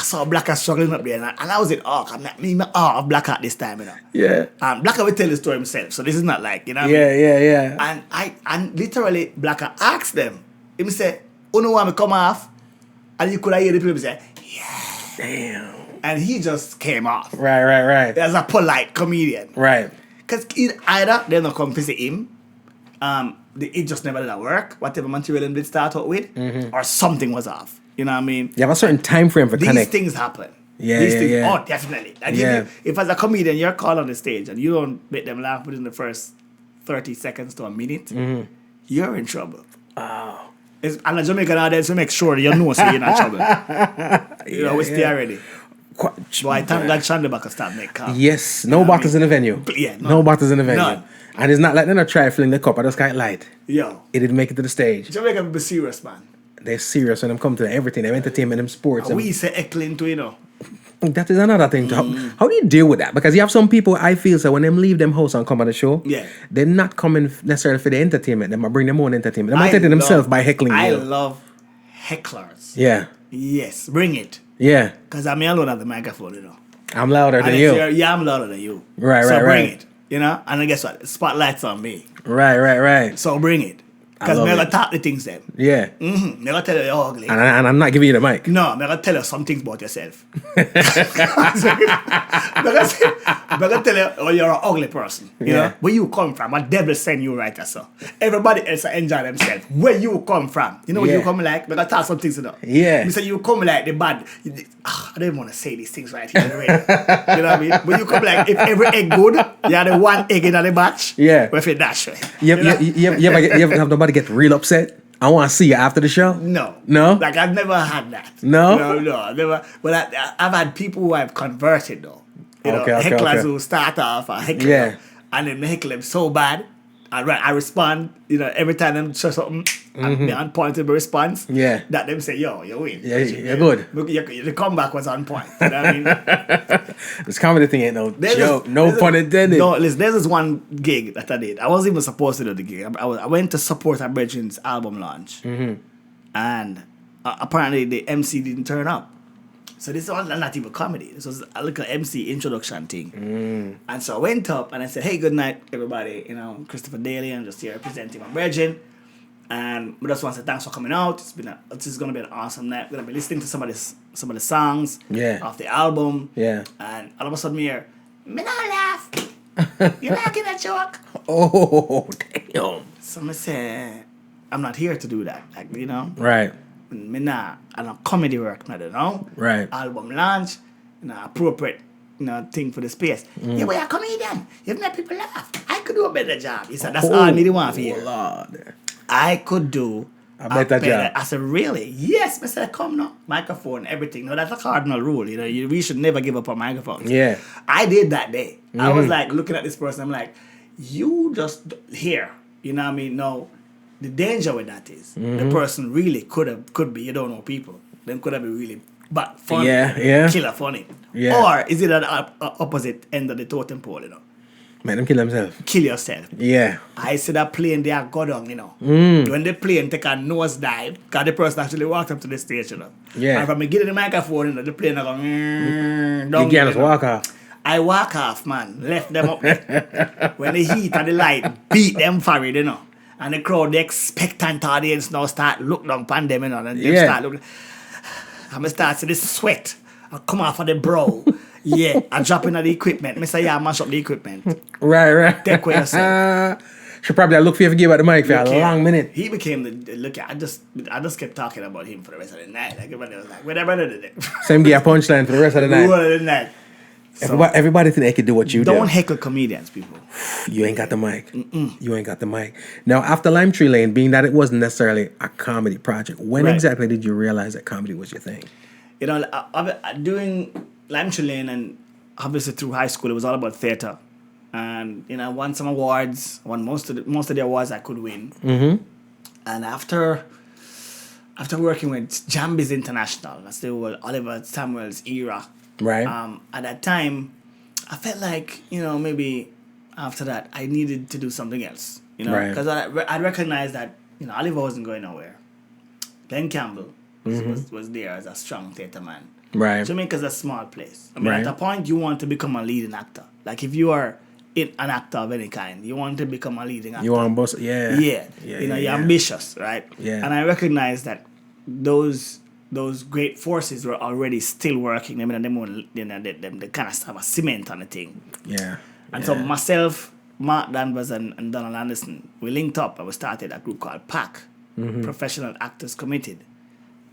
saw Blacker struggling up there, and I was in awe. I'm of Blacker at this time, Yeah. Blacker will tell the story himself, so this is not like, what I mean? Yeah. And literally, Blacker asked them, he said, "You know want me come off?" And you could hear the people say, "Yeah." Damn. And he just came off. Right. As a polite comedian. Right. Because either they're not come visit him, it just never did work, whatever material did start out with, or something was off. You know what I mean? You have a certain time frame for These connect. things happen. Yeah, These yeah, things, yeah. oh, definitely. Like Yeah. if as a comedian you're called on the stage and you don't make them laugh within the first 30 seconds to a minute, you're in trouble. Oh. And a Jamaican audience will make sure you know so you're not in trouble. You know, we stay already. But I thank God Chandler can start making calm. Yes, no bottles in the venue. Yeah, no bottles in the venue. None. And it's not like they're not trying filling the cup. I just can't light. Yo, It didn't make it to the stage. Jamaica be serious, man. They're serious when they come to everything. Them entertainment, them sports. And we say heckling too, you know. That is another thing. How do you deal with that? Because you have some people, I feel, so when them leave them house and come on the show, Yeah. they're not coming necessarily for the entertainment. They might bring their own entertainment. They might I take it themselves love- by heckling I you. love hecklers. Yeah. Yes, bring it. Yeah. Because I'm alone at the microphone, you know. I'm louder And than if you. you're- yeah, I'm louder than you. Right, so right, bring right. it, you know. And then guess what? The spotlight's on me. Right. So bring it. Because love I'm it. going to talk the things then. Yeah. I'm going to tell you you're ugly. And I'm not giving you the mic. No, I'm going to tell you some things about yourself. I'm going to tell you, oh, you're an ugly person. You Yeah. know? Where you come from, a devil send you right there, so. Everybody else enjoy themselves. Where you come from. You know where Yeah. you come like? I'm going to talk some things, you know. Yeah. You say you come like the bad. I don't even want to say these things right here on the radio. You know what I mean? When you come like, if every egg good, you have the one egg in the batch. Yeah. If it dash way. You ever have nobody get real upset? I want to see you after the show. No. No? Like, I've never had that. No? No, never. But I've had people who I've converted, though. You know, Okay, hecklers okay. who start off a heckler. Yeah. And then they heckle them so bad. I respond, you know, every time them show something, and they're on point with the response. Yeah. That them say, yo, you win. Yeah, you're good. Look, the comeback was on point. You know what I mean? This comedy thing ain't no There's joke. this- No there's pun this- intended. No, listen, there's this one gig that I did. I wasn't even supposed to do the gig. I went to support our brethren's album launch. And apparently the MC didn't turn up. So this was not even comedy. This was a little MC introduction thing. And so I went up and I said, hey, good night, everybody. You know, Christopher Daley. I'm just here representing my brethren. And we just want to say thanks for coming out. This is going to be an awesome night. We're going to be listening to some of the songs off the album. Yeah. And all of a sudden, me hear, me not laugh. You're making a joke. Oh, damn. So I say, I'm not here to do that. Like, you know, Right. me not, I don't comedy work, not, you know. Right. Album launch, you know, appropriate, you know, thing for the space. Yeah, but you're a comedian. You've made people laugh. I could do a better job. He said, that's all I need to want for you. Lord. I could do a better job. I said, really? Yes. I said, come now. Microphone, everything. No, that's a cardinal rule. You know, we should never give up on microphones. Yeah. I did that day. I was like looking at this person. I'm like, you just here. You know what I mean? No, the danger with that is the person really could be. You don't know people. Them could have been really but funny. Yeah. Killer funny. Yeah. Or is it at the opposite end of the totem pole? You know, Man, them kill themselves. kill yourself. Yeah. I see that plane there go down, you know. When the plane take a nose dive, because the person actually walked up to the stage, you know. Yeah. And from me getting the microphone, you know, the plane go down. You You can't just walk off. I walk off, man. Left them up there. When the heat and the light beat them for it, you know. And the crowd, the expectant audience now start look down upon them, you know. And they start looking. I'm going to start see this sweat. I come off of the brow. Yeah, I drop in the equipment. I say, yeah, I mash up the equipment. Right. Take care of yourself. Should probably look for you if you give out the mic for a long minute. He became the look. I just kept talking about him for the rest of the night. Like everybody was like, "Where that brother did?" Same give a punchline for the rest of the night. Of the night. So, Everybody think they can do what you do. don't heckle comedians, people. You ain't got the mic. You ain't got the mic. Now, after Lime Tree Lane, being that it wasn't necessarily a comedy project, when Right. exactly did you realize that comedy was your thing? You know, doing Lime Tree Lane and obviously through high school, it was all about theater, and you know, I won some awards. Won most of the awards I could win. And after working with Jambies International, that's the old Oliver Samuel's era. Right. At that time, I felt like, you know, maybe after that, I needed to do something else. You know, Right. because I recognized that, you know, Oliver wasn't going nowhere. Glenn Campbell was there as a strong theatre man. Right. Jamaica's a small place. I mean, Right. at a point, you want to become a leading actor. Like, if you are an actor of any kind, you want to become a leading actor. You want boss? Yeah. Yeah. You know, you're ambitious, right? Yeah. And I recognized that those great forces were already still working. I mean, they kind of have a cement on the thing. Yeah. And so myself, Mark Danvers, and Donald Anderson, we linked up and we started a group called PAC, Professional Actors Committed.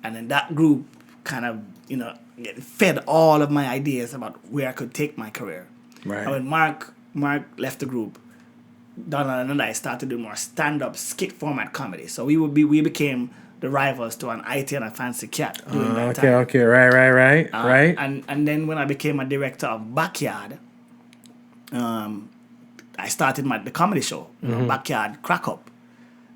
And then that group kind of, you know, fed all of my ideas about where I could take my career. Right. And when Mark left the group, Donald and I started doing more stand-up skit format comedy. So we became the rivals to an IT and a Fancy Cat during that time. Okay, right. And then when I became a director of Backyard, I started the comedy show, Backyard Crack Up.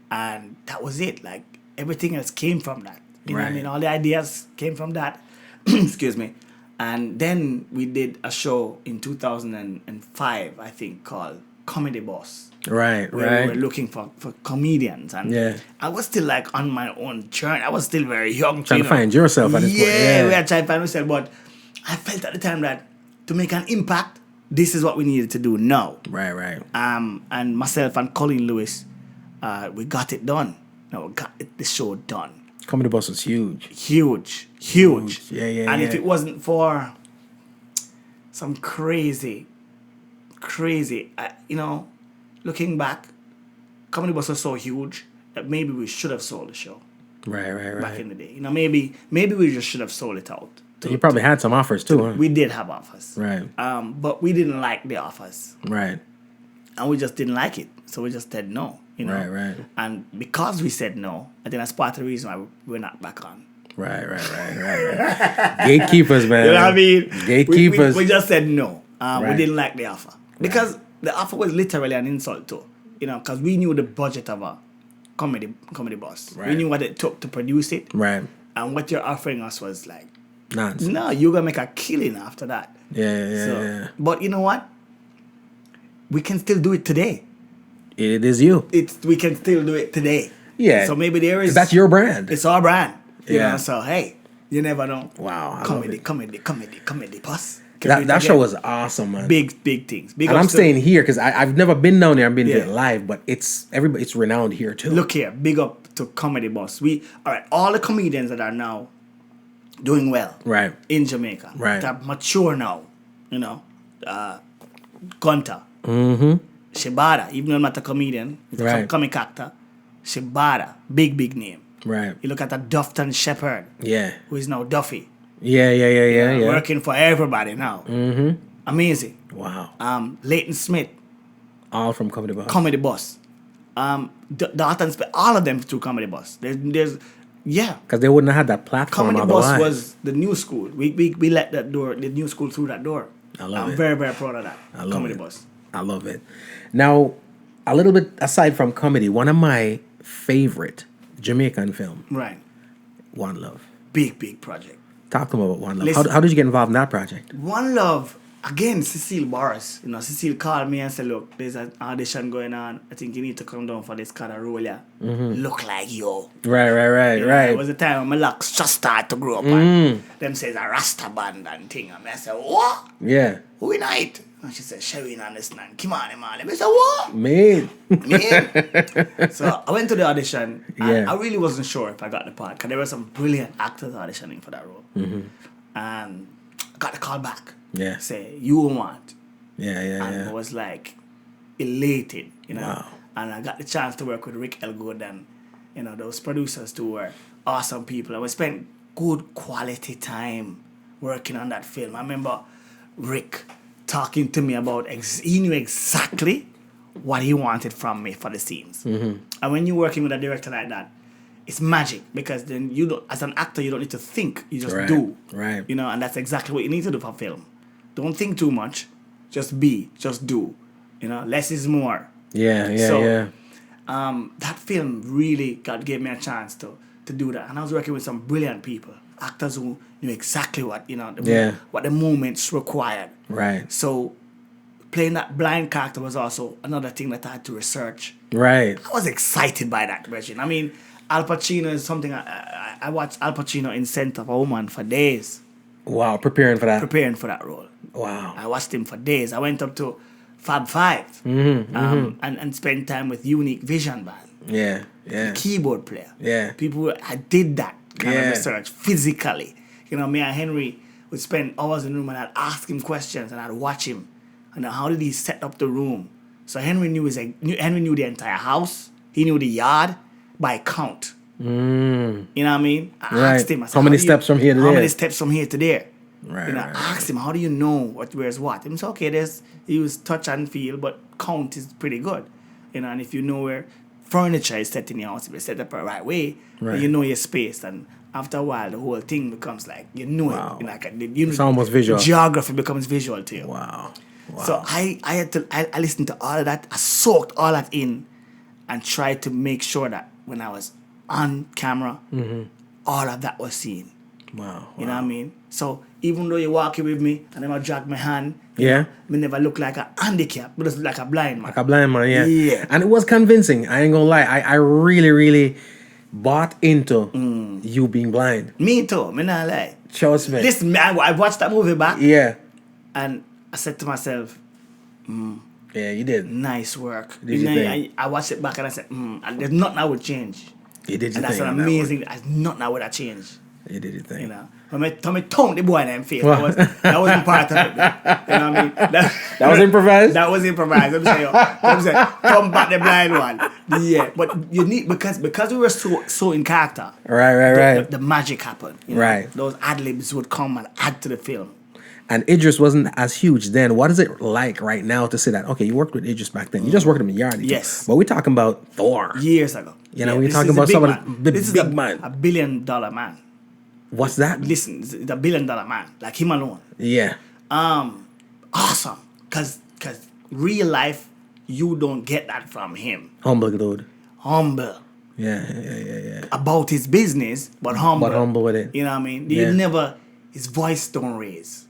And that was it. Like, everything else came from that. You know what I mean? All the ideas came from that. Excuse me. And then we did a show in 2005, I think, called Comedy Boss. Right. We were looking for comedians. And I was still like on my own journey. I was still very young. Trying to find yourself at this point. Yeah, we had trying to find ourselves. But I felt at the time that to make an impact, this is what we needed to do now. Right. And myself and Colin Lewis, we got it done. No, we got the show done. Comedy Boss was huge. Huge. Yeah. And if it wasn't for some crazy, looking back, Comedy Boss was so huge that maybe we should have sold the show. Right. Back in the day. Maybe we just should have sold it out. You probably had some offers too, huh? We did have offers. Right. But we didn't like the offers. Right. And we just didn't like it. So we just said no. Right. And because we said no, I think that's part of the reason why we're not back on. Right. Gatekeepers, man. You know what I mean? Gatekeepers. We just said no. We Right. didn't like the offer. Because the offer was literally an insult too. Because we knew the budget of a comedy boss. Right. We knew what it took to produce it. Right. And what you're offering us was like, Nonsense. no, you're going to make a killing after that. Yeah. But you know what? We can still do it today. It is you. We can still do it today. Yeah. So maybe there is... That's your brand. It's our brand. You Yeah. know, so hey, you never know. Wow. I love Comedy, it. comedy, boss. That show was awesome, man. Big things. Big And I'm ups to- staying here because I've never been down there. I've been Yeah. there live, but it's renowned here too. Look here, big up to Comedy Boss. All the comedians that are now doing well Right. in Jamaica. Right. That are mature now. Gunter. Shibata, even though I'm not a comedian, he's a Right. comic actor. Shibata, big name. Right. You look at a Dufton Shepherd, Yeah. who is now Duffy. Yeah. Working for everybody now. Amazing. Wow. Leighton Smith, All from Comedy Boss. Comedy Boss. Dalton Smith, all of them through Comedy Boss. There's Because they wouldn't have had that platform Comedy otherwise. Boss was the new school. We let the new school through that door. I love I'm it. very, very proud of that. I love Comedy it. Boss. I love it. Now, a little bit aside from comedy, one of my favorite Jamaican film, Right. One Love. Big project. Talk to me about One Love. Listen. How did you get involved in that project? One Love, again, Cecile Boris. Cecile called me and said, look, there's an audition going on. I think you need to come down for this kind of role, yeah. Look like you. Right. It was the time when my locks just started to grow up. And them says a Rasta band and thing. And I said, what? Yeah. Who in it? And she said, Sherwin and this man. Come on, man. I said, what? Man. Me? So I went to the audition. And Yeah. I really wasn't sure if I got the part. Because there were some brilliant actors auditioning for that role. And I got the call back. Yeah. Say, you want. Yeah. And I was like elated, Wow. And I got the chance to work with Rick Elgood and, those producers too were awesome people. And we spent good quality time working on that film. I remember Rick talking to me about, he knew exactly what he wanted from me for the scenes. And when you're working with a director like that, it's magic because then as an actor, you don't need to think, you just do. Right. And that's exactly what you need to do for film. Don't think too much. Just be. Just do. Less is more. Yeah. That film really gave me a chance to do that. And I was working with some brilliant people. Actors who knew exactly what, what the moments required. Right. So playing that blind character was also another thing that I had to research. Right. I was excited by that version. I mean, Al Pacino is something I watched Al Pacino in Scent of a Woman for days. Wow. Preparing for that. Role. Wow. I watched him for days. I went up to Fab Five and spent time with Unique Vision Band. Yeah. Keyboard player. Yeah. People, I did that kind of Yeah. research physically. Me and Henry would spend hours in the room and I'd ask him questions and I'd watch him. And how did he set up the room? So Henry knew the entire house. He knew the yard by count. You know what I mean? I asked him, I said, How many steps from here to there? How many steps from here to there? Right, You know, right, I asked him, how do you know where's what? He said, okay, you use touch and feel, but count is pretty good. You know, and if you know where furniture is set in your house, if it's set up the right way, then you know your space. And after a while, the whole thing becomes like, you know it. It's almost visual. Geography becomes visual to you. Wow. So I listened to all of that. I soaked all that in and tried to make sure that when I was on camera, all of that was seen. Wow. You know what I mean? So even though you're walking with me and then I drag my hand, me never look like a handicap, but just like a blind man. Like a blind man, yeah. Yeah. And it was convincing. I ain't gonna lie. I really, really bought into you being blind. Me too. Me not lie. Trust me. Listen, I watched that movie back. Yeah. And I said to myself, Yeah, you did. nice work. Did your thing. I watched it back and I said, and there's nothing I would change. You did your And that's thing. an amazing, there's nothing I would have changed. You did your thing. You know, when I tongue the boy in them face, that wasn't part of it. You know what I mean? That was improvised? That was improvised. I'm saying, come back the blind one. Yeah, but you need because we were so in character. Right. The magic happened. You know? Right. Those ad libs would come and add to the film. And Idris wasn't as huge then. What is it like right now to say that? Okay, you worked with Idris back then. You just worked with him in Yardie. Yes. But we're talking about Thor. Years ago. You know, we're talking about some of the big man. A $1 billion man. What's that? Listen, the $1 billion man, like him alone. Yeah. Awesome. Cause real life, you don't get that from him. Humble dude. Humble. Yeah. About his business, but humble. But humble with it. You know what I mean? Yeah. His voice don't raise.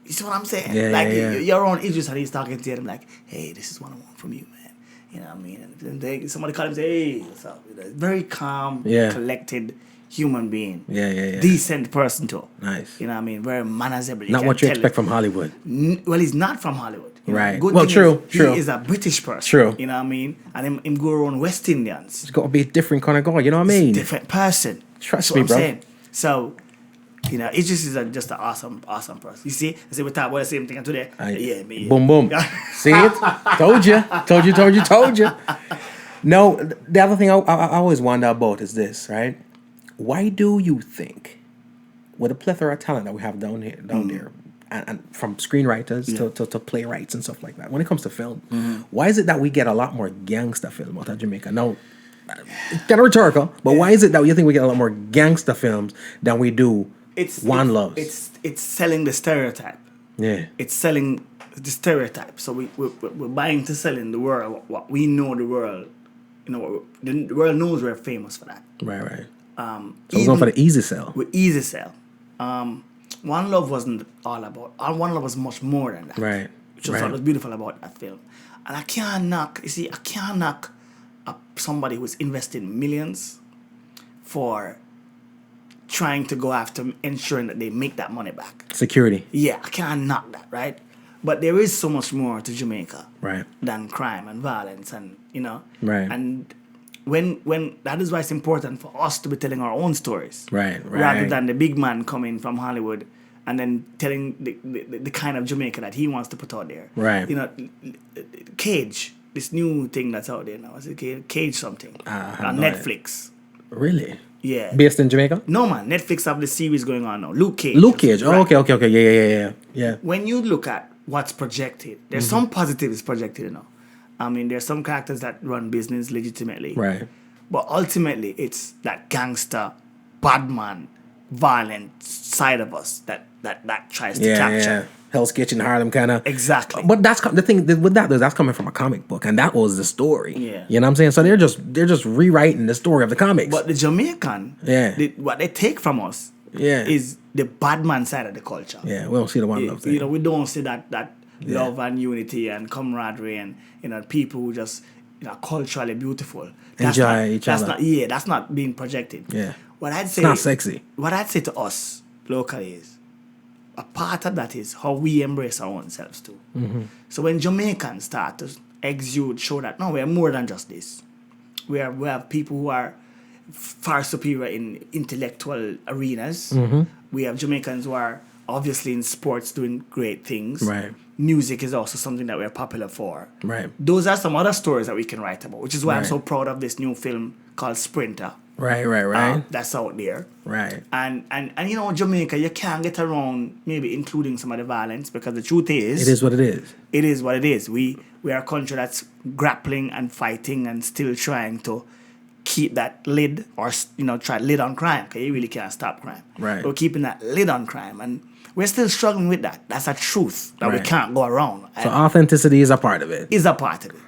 You see what I'm saying? Yeah, like yeah. you're on Idris and he's talking to him like, hey, this is what I want from you, man. You know what I mean? And somebody call him and say, hey, what's up? You know, very calm, collected human being. Yeah. Decent person too. Nice. You know what I mean? Very manners-able. Not what you expect from Hollywood. Well, he's not from Hollywood. You know? Right. Good Well, thing true. He is a British person. True. You know what I mean? And him go around West Indians. It's got to be a different kind of guy. You know what I mean? Different person. Trust That's me, what bro. I'm saying. So, you know, it just is just an awesome person. You see? I say we talk about the same thing today. Yeah, me. Boom. See it? Told you. No, the other thing I always wonder about is this, right? Why do you think, with a plethora of talent that we have down there, and from screenwriters to playwrights and stuff like that, when it comes to film, why is it that we get a lot more gangsta film out of Jamaica? Now, it's kind of rhetorical, but why is it that you think we get a lot more gangsta films than we do One Loves? It's selling the stereotype. Yeah. It's selling the stereotype. So we're buying to sell in the world what we know the world. You know, the world knows we're famous for that. Right. So we're going for the easy sell. With easy sell. One Love wasn't all about. One Love was much more than that. Right. Which was what was beautiful about that film. And I can't knock somebody who's invested millions for trying to go after ensuring that they make that money back. Security. Yeah, I can't knock that, right? But there is so much more to Jamaica than crime and violence and, you know. Right. And when that is why it's important for us to be telling our own stories. Right. Rather than the big man coming from Hollywood and then telling the kind of Jamaica that he wants to put out there. Right. You know, Cage, this new thing that's out there now. Is it Cage something? On Netflix. Really? Yeah. Based in Jamaica? No, man. Netflix have the series going on now. Luke Cage. Oh, okay. Yeah. When you look at what's projected, there's some positives projected, you know. I mean, there's some characters that run business legitimately. Right. But ultimately, it's that gangster, badman, violent side of us that tries to capture. Yeah. Hell's Kitchen, Harlem, kind of. Exactly. But that's the thing with that. That's coming from a comic book, and that was the story. Yeah. You know what I'm saying? So they're just rewriting the story of the comics. But the Jamaican, what they take from us, is the badman side of the culture. Yeah, we don't see the One Love thing. You know, we don't see that love and unity and camaraderie and, you know, people who just, you know, culturally beautiful. Enjoy each other. That's not being projected. Yeah. What I'd say, it's not sexy. What I'd say to us locally is, a part of that is how we embrace our own selves too. Mm-hmm. So when Jamaicans start to exude, show that, no, we're more than just this. We have people who are far superior in intellectual arenas. Mm-hmm. We have Jamaicans who are obviously in sports doing great things. Right. Music is also something that we're popular for. Right. Those are some other stories that we can write about, which is why I'm so proud of this new film called Sprinter. Right. That's out there. Right. And you know, Jamaica, you can't get around maybe including some of the violence, because the truth is, It is what it is. it is what it is. We are a country that's grappling and fighting and still trying to keep that lid, or try lid on crime, because you really can't stop crime. Right. We're keeping that lid on crime, and we're still struggling with that. That's a truth that we Right. can't go around. So authenticity is a part of it. Is a part of it.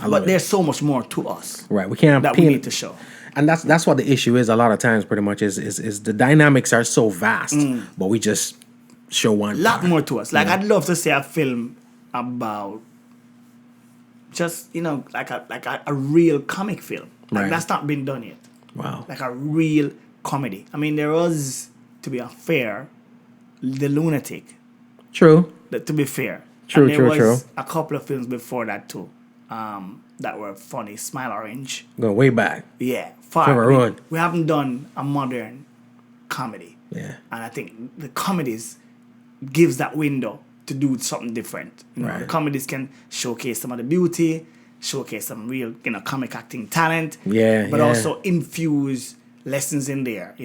love But it. there's so much more to us Right. We can't that we paint need to show. And that's what the issue is a lot of times, pretty much, is the dynamics are so vast, but we just show one A lot part. more to us. Like, I'd love to see a film about just, like a real comic film. Like, Right. that's not been done yet. Wow. Like a real comedy. I mean, there was, to be fair, The Lunatic. True. To be fair. True, and there true, was true. a couple of films before that too, that were funny. Smile Orange. Going way back. Yeah, far. Trevor Rowan. We haven't done a modern comedy. Yeah. And I think the comedies gives that window to do something different. The Right. comedies can showcase some of the beauty, showcase some real, comic acting talent. Yeah, But yeah. also infuse lessons in there,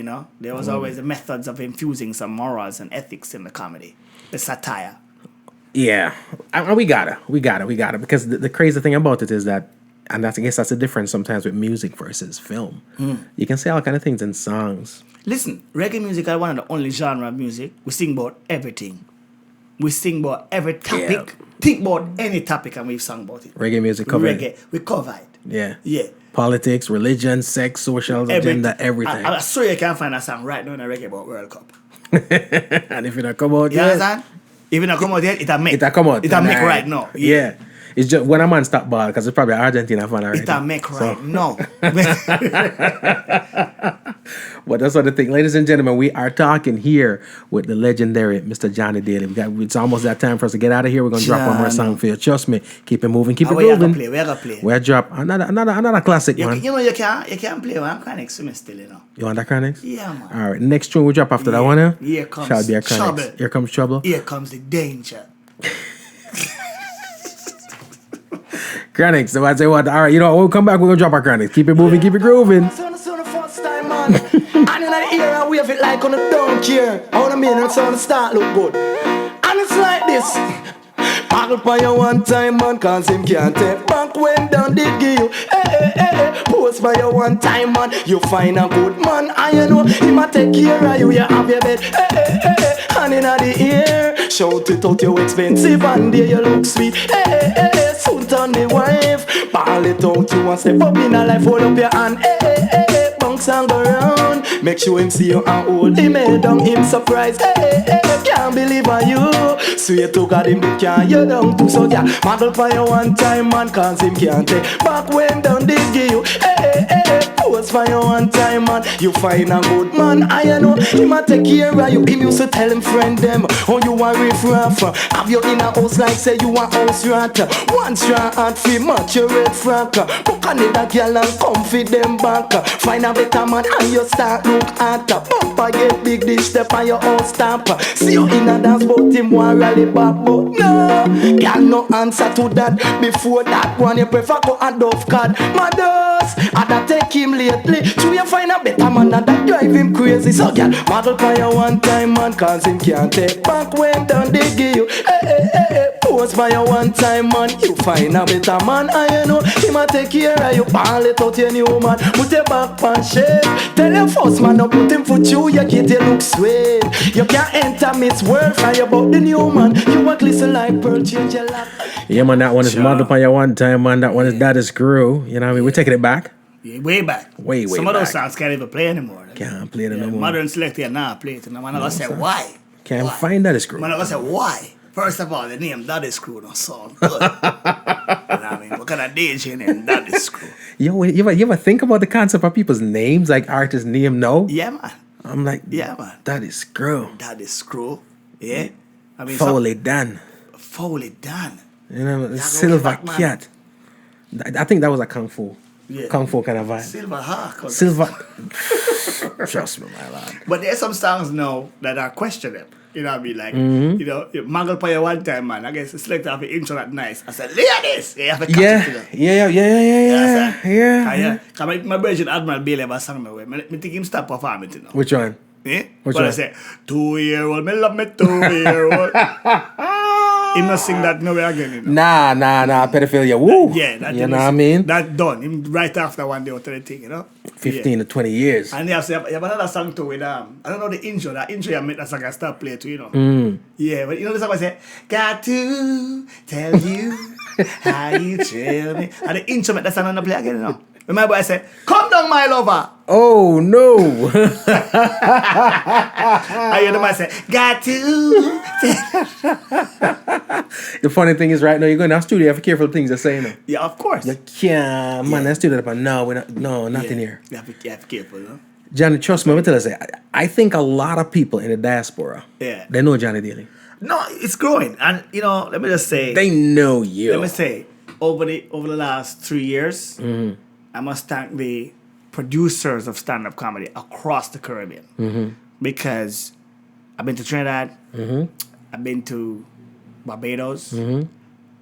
There was always the methods of infusing some morals and ethics in the comedy. The satire. Yeah, and we gotta, because the crazy thing about it is that, and I guess that's the difference sometimes with music versus film. You can say all kind of things in songs. Listen, reggae music is one of the only genre of music. We sing about everything. We sing about every topic. Yeah. Think about any topic and we've sung about it. Reggae music covered. Reggae, we cover it. Yeah. Yeah. Politics, religion, sex, social agenda, everything. I'm sure you can't find a song right now in a reggae about World Cup. And if it don't come out You yet, understand? If it don't come out yet, it'll make. it'll come out. It'll make Nah. right now. Yeah. It's just when a man stop ball, because it's probably Argentina fan already. It'll make So- right now. But that's what the thing. Ladies and gentlemen, we are talking here with the legendary Mr. Johnny Daley. It's almost that time for us to get out of here. We're going to drop one more Johnny. song for you. Trust me. Keep it moving. Keep it Where you gonna moving. play? Where you gonna play? We'll drop another classic, You man. know you can't play one Chronics to me still, You want that Chronics? Yeah, man. All right. Next tune we drop after that one, yeah? Here comes Shall be a Chronics. trouble. Here comes trouble. Here comes the danger. Chronics. So I say what? All right. You know what? When we come back, we're going to drop our Chronics. Keep it moving. Keep it grooving. So the first time, man. And in the ear, I wave it like on a don't care. All I mean, it's on the start look good. And it's like this. Paddle by you one time, man, cause him can't take back when down did give you. Hey. Post by you one time, man. You find a good man, and you know him a take care of you. You have your bed. Hey. And in the ear, shout it out, you expensive, and there you look sweet. Hey. Soon turn the wife. Ball it out, you want step up in a life, hold up your hand. Hey. Bounce and go round. Make sure him see you and hold him head down, him surprised. Hey. Can't believe on you. Swear to God, him the can you down to so yeah. Model for you one time, man, cause him can't take back when down did give you. Hey. Post for you one time, man. You find a good man, I know him a take care of you. Him used to tell him friend them, oh you a riff-raff. Have you in a house like say you a house rat. One straw and free much you red frack. Book another girl and come feed them back. Find a better man and you start look at. Bumper get big dish step on your own stamp. See you in a dance but him want rally back. But no, girl no answer to that. Before that one you prefer go a dove card. Mothers, I da take him lately. So you find a better man and that drive him crazy. So girl, model for you one time man, cause him can't take back when done they give you. Hey. Post for you one time man, you find a better man, and you know him a take care of you. Ball it out your new man, put your back pan shape. Tell your first man no put him foot you, you get you look sweet. You can't enter Miss World, fly about the new man. You a glisten like pearl, change your lap. Yeah, man. That one is Model Up on Your One Time, man. That one is That Is Screw. You know what I mean? We're taking it back. Yeah, way back. Way Some of those back. songs can't even play anymore. Can't play them no more. Modern selector now play it. And I'm gonna say why. Can't Why? find That Is Screw. I'm gonna say why. First of all, the name That Is Screw don't sound good. You know what I mean? What kind of DJ name That Is Screw? Yo, you ever think about the concept of people's names, like artists' name? No. Yeah, man. I'm like, Yeah, man. That Is Screw. That Is Screw. Yeah. I mean, Foley Dan. Foley Dan. You know, go Silver back, man. Cat. I think that was a Kung Fu. Yeah. Kung Fu kind of vibe. Silver Hawk. Silver. Trust me, my lord. But there's some songs now that are questionable. You know what I mean? Like, you know, you mangle for you one time, man. I guess the selector have the intro that nice. I said, look at this. You have to catch it, you know. Yeah. Cause my version Admiral Bailey ever sang me way. Me think him stop performing, you know. Which one? Eh? Which But I one? say, 2-year-old, me love me 2-year-old. Him not sing that nowhere again, you know. Nah, pedophilia. Woo. Yeah, that you know what I mean? That done. Him right after one day or the thing, you know. 15 to 20 years. And you have another song too with I don't know the intro. That intro you make that song I start play too, you know. Yeah, but you know the song I say, got to tell you how you trail me. And the intro make that song on the play again, you know. Remember I said, come down my lover. Oh no. And you know I say, got to. The funny thing is right now you're going to the studio, you have to be careful of things you're saying. Yeah, of course. You can't, man, that studio, but no, nothing here. You have to be careful, you know. Johnny, trust me, let me tell you, I think a lot of people in the diaspora, Yeah. they know Johnny Daley. No, it's growing. And you know, let me just say, They know you. let me say, over the last 3 years, I must thank the producers of stand-up comedy across the Caribbean. Because I've been to Trinidad, I've been to Barbados,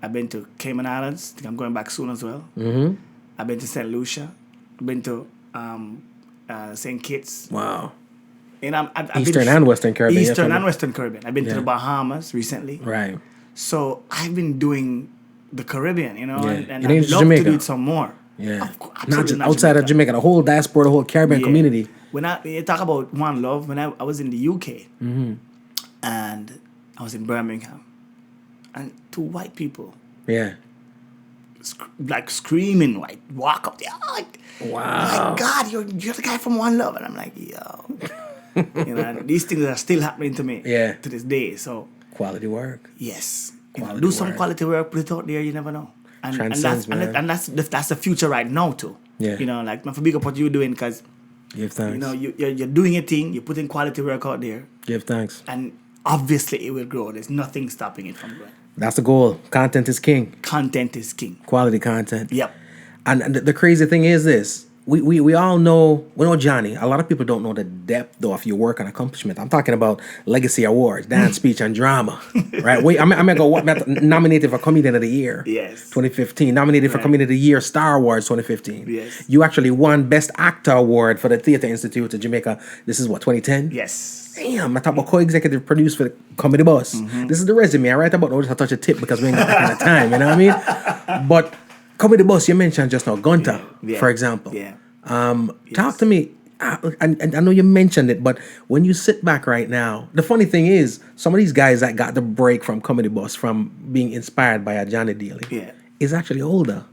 I've been to Cayman Islands, I think I'm going back soon as well. I've been to St. Lucia, I've been to St. Kitts. Wow. And I've Eastern been and Western Caribbean. Eastern yeah, and Western Caribbean. I've been to the Bahamas recently. Right. So I've been doing the Caribbean, you know, Yeah. and You I'd need love Jamaica. to do it some more. Yeah. Of course, Not absolutely just not outside of Jamaica, the whole diaspora, the whole Caribbean Yeah. community. When you talk about one love, when I was in the UK and I was in Birmingham, and two white people Yeah. like screaming, like walk up there, like, Wow. my God, you're the guy from One Love, and I'm like, yo, you know, and these things are still happening to me, Yeah. to this day. So Quality work. yes, you know, Quality do some work. quality work, put it out there. You never know. And Transcends, man. that's the future right now too. Yeah. You know, like man, for big up what you're doing, because Give thanks. you know you're doing a thing. You're putting quality work out there, Give thanks. and obviously it will grow. There's nothing stopping it from growing. That's the goal. Content is king. Content is king. Quality content. Yep. And the crazy thing is this. We all know, we know Johnny. A lot of people don't know the depth, though, of your work and accomplishment. I'm talking about Legacy Awards, Dance, Speech, and Drama. Right? I'm going to go nominated for Comedian of the Year. Yes. 2015. Nominated for Right. Comedian of the Year, Star Awards 2015. Yes. You actually won Best Actor Award for the Theatre Institute of Jamaica. This is what, 2010? Yes. Damn, I talk about co-executive produce for the Comedy Bus. This is the resume. I write about no just a touch of tip because we ain't got that kind of time, you know what I mean? But Comedy Bus, you mentioned just now, Gunter, Yeah. for example. Yeah. Talk to me. I know you mentioned it, but when you sit back right now, the funny thing is, some of these guys that got the break from Comedy Bus, from being inspired by a Johnny Daley, Yeah. is actually older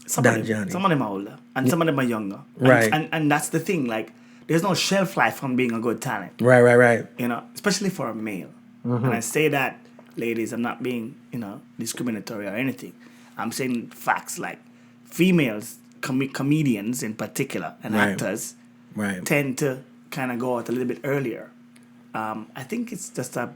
Some than of Johnny. them are older, and some of them are younger. Right. And that's the thing. Like, there's no shelf life on being a good talent. Right. You know, especially for a male. And I say that, ladies, I'm not being, you know, discriminatory or anything. I'm saying facts. Like, females, comedians in particular, and Right. actors, Right. tend to kind of go out a little bit earlier. I think it's just a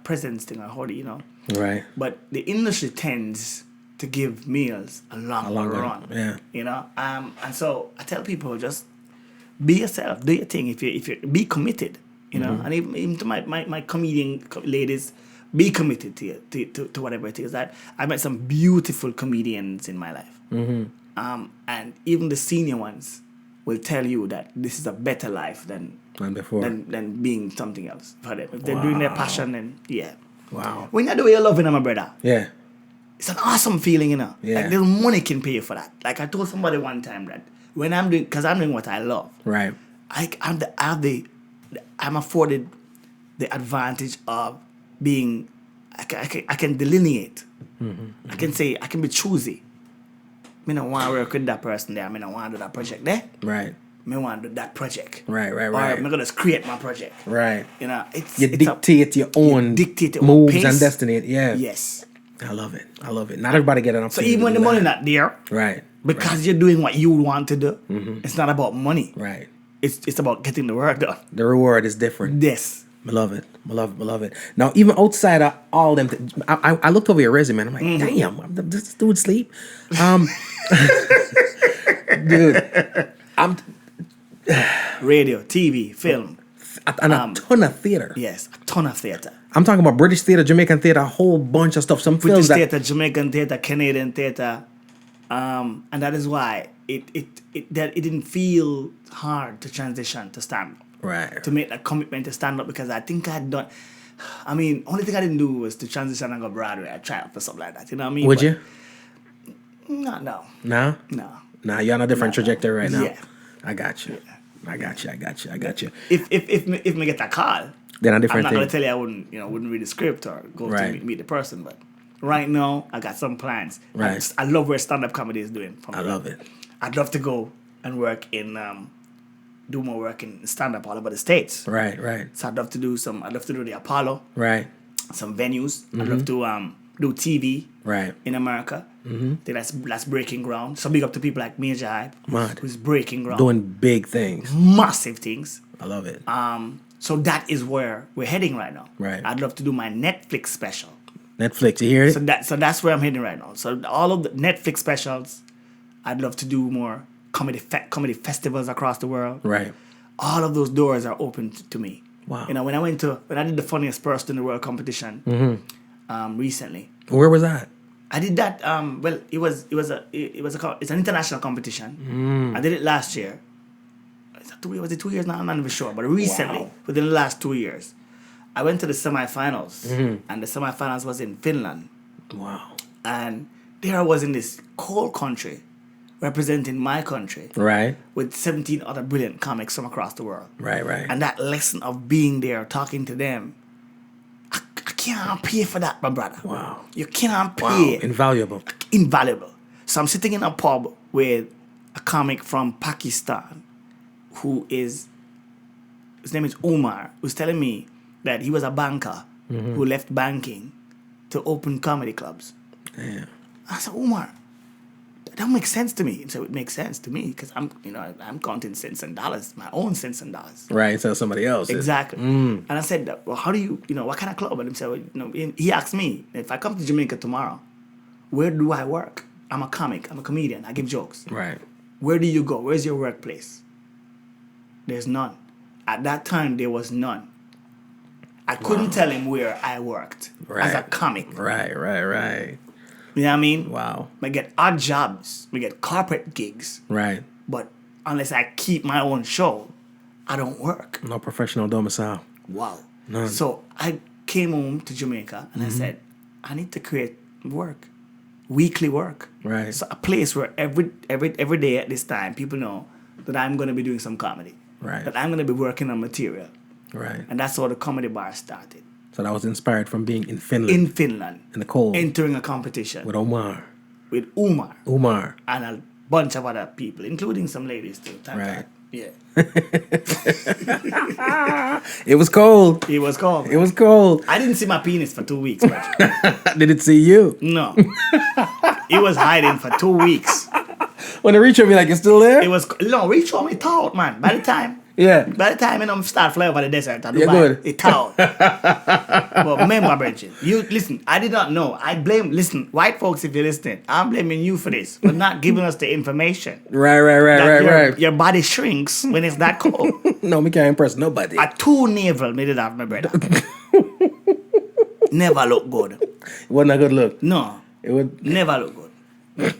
presence thing, you know. Right. But the industry tends to give males a longer run. yeah. You know, and so I tell people, just be yourself, do your thing. If you be committed, you know, and even to my comedian ladies, be committed to whatever it is. That I met some beautiful comedians in my life, and even the senior ones will tell you that this is a better life than before. than being something else for them. If they're doing their passion, then yeah. Wow. When you do what you love, my brother, Yeah. it's an awesome feeling, you know. Yeah. Like, the money can pay you for that. Like, I told somebody one time that when I'm doing, because I'm doing what I love, Right. I'm afforded the advantage of being, I can delineate. I can say, I can be choosy. I don't want to work with that person there. I don't want to do that project there. Right. I want to do that project. Right. Or I'm going to create my project. Right. You know, You dictate your own dictate your own moves pace. and destiny. Yeah. Yes. I love it. Not everybody get an So opportunity. even when to the do money that. not there, Right. because you're doing what you want to do, it's not about money. Right. It's about getting the work done. The reward is different. Yes. I love it. I love it. Now, even outside of all them, I looked over your resume and I'm like, damn, does this dude sleep? Dude, I'm Radio, TV, film. and a ton of theater. Yes, a ton of theater. I'm talking about British theater, Jamaican theater, a whole bunch of stuff. Some British films that theater, Jamaican theater, Canadian theater, and that is why it didn't feel hard to transition to stand up. right. To make that commitment to stand up, because I think I'd done. I mean, only thing I didn't do was to transition and go Broadway. I tried for something like that. You know what I mean? Would But you? No. No. No. You're on a different trajectory right now. Yeah. I got you. I got you. If me get a call, Then a I'm different not thing. gonna tell you I wouldn't read the script or go Right. to meet the person. But right now, I got some plans. Right. I love where stand-up comedy is doing. For me. I love it. I'd love to go and work in do more work in stand-up all over the States. Right. So I'd love to do the Apollo, Right. some venues. I'd love to do TV Right. in America. Think that's breaking ground. So big up to people like Major Hype, Mad. who's breaking ground, Doing big things. massive things. I love it. So that is where we're heading right now. Right. I'd love to do my Netflix special. Netflix, you hear it? So that's where I'm heading right now. So all of the Netflix specials, I'd love to do more comedy festivals across the world. Right. All of those doors are open to me. Wow. You know, when I did the funniest person in the world competition recently, Where was that? I did that. Well, it's an international competition. I did it last year. Was it 2 years now? I'm not even sure. But recently, within the last 2 years, I went to the semifinals, and the semifinals was in Finland. Wow. And there I was in this cold country, representing my country, Right. with 17 other brilliant comics from across the world. Right. And that lesson of being there, talking to them, I can't pay for that, my brother. Wow. You cannot Wow. pay. Invaluable. Invaluable. So I'm sitting in a pub with a comic from Pakistan his name is Umar, who's telling me that he was a banker who left banking to open comedy clubs. Yeah. I said, Umar, that makes sense to me. So it makes sense to me because I'm counting cents and dollars, my own cents and dollars. Right. So somebody else. Exactly. And I said, well, how do you, what kind of club? And he said, well, he asked me, if I come to Jamaica tomorrow, where do I work? I'm a comic. I'm a comedian. I give jokes. Right. Where do you go? Where's your workplace? There's none. At that time, there was none. I couldn't tell him where I worked as a comic. Right. You know what I mean? Wow. We get odd jobs. We get corporate gigs. Right. But unless I keep my own show, I don't work. No professional domicile. Wow. None. So I came home to Jamaica and I said, I need to create work. Weekly work. Right. So a place where every day at this time, people know that I'm going to be doing some comedy. Right. That I'm going to be working on material. Right. And that's how the comedy bar started. So that was inspired from being in Finland. In Finland. In the cold. Entering a competition. With Omar. With Umar. And a bunch of other people, including some ladies too. Right. Yeah. It was cold. It was cold. It was cold. I didn't see my penis for 2 weeks, bro. Did it see you? No. It was hiding for 2 weeks. When it reached me, like, it's still there? It was reach on me towed, man. By the time start flying over the desert, I do good. it towed. But remember, Bridget, you listen. I did not know. Listen, white folks, if you're listening, I'm blaming you for this, for not giving us the information. Right. Your body shrinks when it's that cold. No, me can't impress nobody. A too navel made it have, my brother. Never look good. It wasn't a good look. No. It would. Never look good.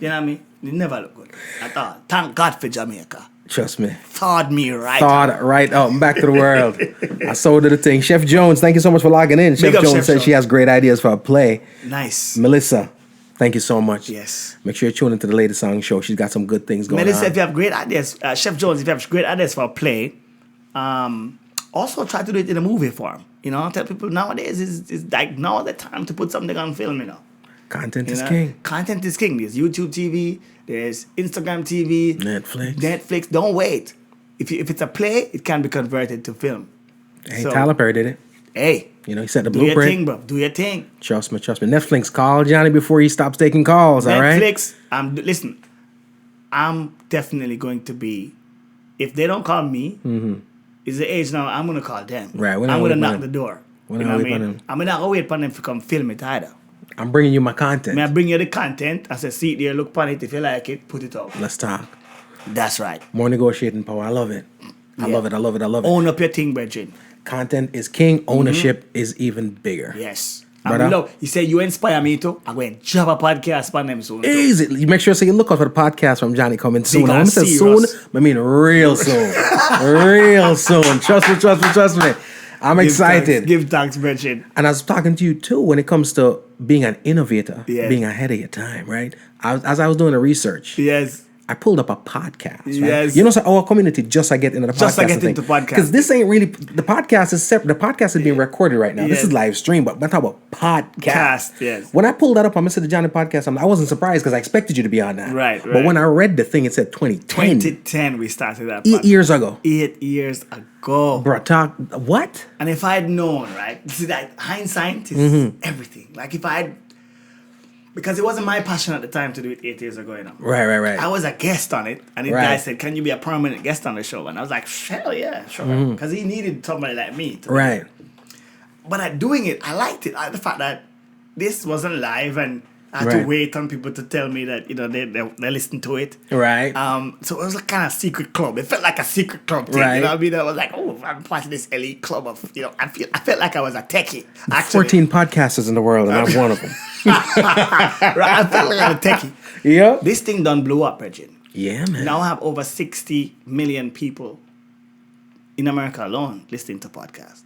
You know what I mean? It never look good at all. Thank God for Jamaica. Trust me. Thawed me right Thawed right out. I'm back to the world. I sold her the thing. Chef Jones, thank you so much for logging in. Chef Jones said she has great ideas for a play. Nice. Melissa, thank you so much. Yes. Make sure you tune into the latest song show. She's got some good things going on. Melissa, if you have great ideas, Chef Jones, if you have great ideas for a play, also try to do it in a movie form. Tell people nowadays is like now the time to put something on film, Content is king. Content is king. There's YouTube TV, there's Instagram TV, Netflix. Don't wait. If it's a play, it can be converted to film. Hey, Tyler Perry did it. Hey. He set the do blueprint. Do your thing, bro. Do your thing. Trust me. Netflix, call Johnny before he stops taking calls, all right? Netflix, listen, I'm definitely going to be, if they don't call me, it's the age now, I'm going to call them. Right. I'm going to knock the door. You know what I mean? I'm not going to wait for them to come film it either. I'm bringing you my content. I bring you the content. I say, see it there, look on it. If you like it, put it up. Let's talk. That's right. More negotiating power. I love it. I love it. Own up your thing, brethren. Content is king. Ownership is even bigger. Yes. Brother. And look, you say you inspire me too. I'm going to drop a podcast on them soon. Too. Easy. You make sure so you look out for the podcast from Johnny coming soon. Big I and say soon, serious. I mean real soon. Real soon. Trust me. I'm excited. Give thanks, Bridget. And I was talking to you too when it comes to being an innovator, Yes. being ahead of your time, right? As I was doing the research, Yes. I pulled up a podcast. Right? Yes. You know, so our community just I get into the podcast. Just I get into podcast. Because this ain't really, the podcast is separate. The podcast is being recorded right now. This Yes. is live stream, but I'm talking about podcast. Cast, yes. When I pulled that up on Mr. Johnny podcast, I wasn't surprised because I expected you to be on that. Right, But right. when I read the thing, it said 2010. 2010 we started that. 8 years ago. 8 years ago. Bro, talk, what? And if I had known, right? See that hindsight is Mm-hmm. everything. Like if I had, because it wasn't my passion at the time to do it 8 years ago, you know. Right. I was a guest on it, and the Right. guy said, "Can you be a permanent guest on the show?" And I was like, "Hell yeah, sure," because he needed somebody like me. To Right. But at doing it, I liked it. The fact that this wasn't live, and I had Right. to wait on people to tell me that they listened to it. Right. So it was a kind of secret club. It felt like a secret club thing. Right. You know what I mean? I was like, oh, I'm part of this elite club of, I felt like I was a techie. Actually. 14 podcasters in the world, and I'm one of them. Right, I felt like I was a techie. Yep. This thing done blew up, Reggie. Yeah, man. Now I have over 60 million people in America alone listening to podcasts.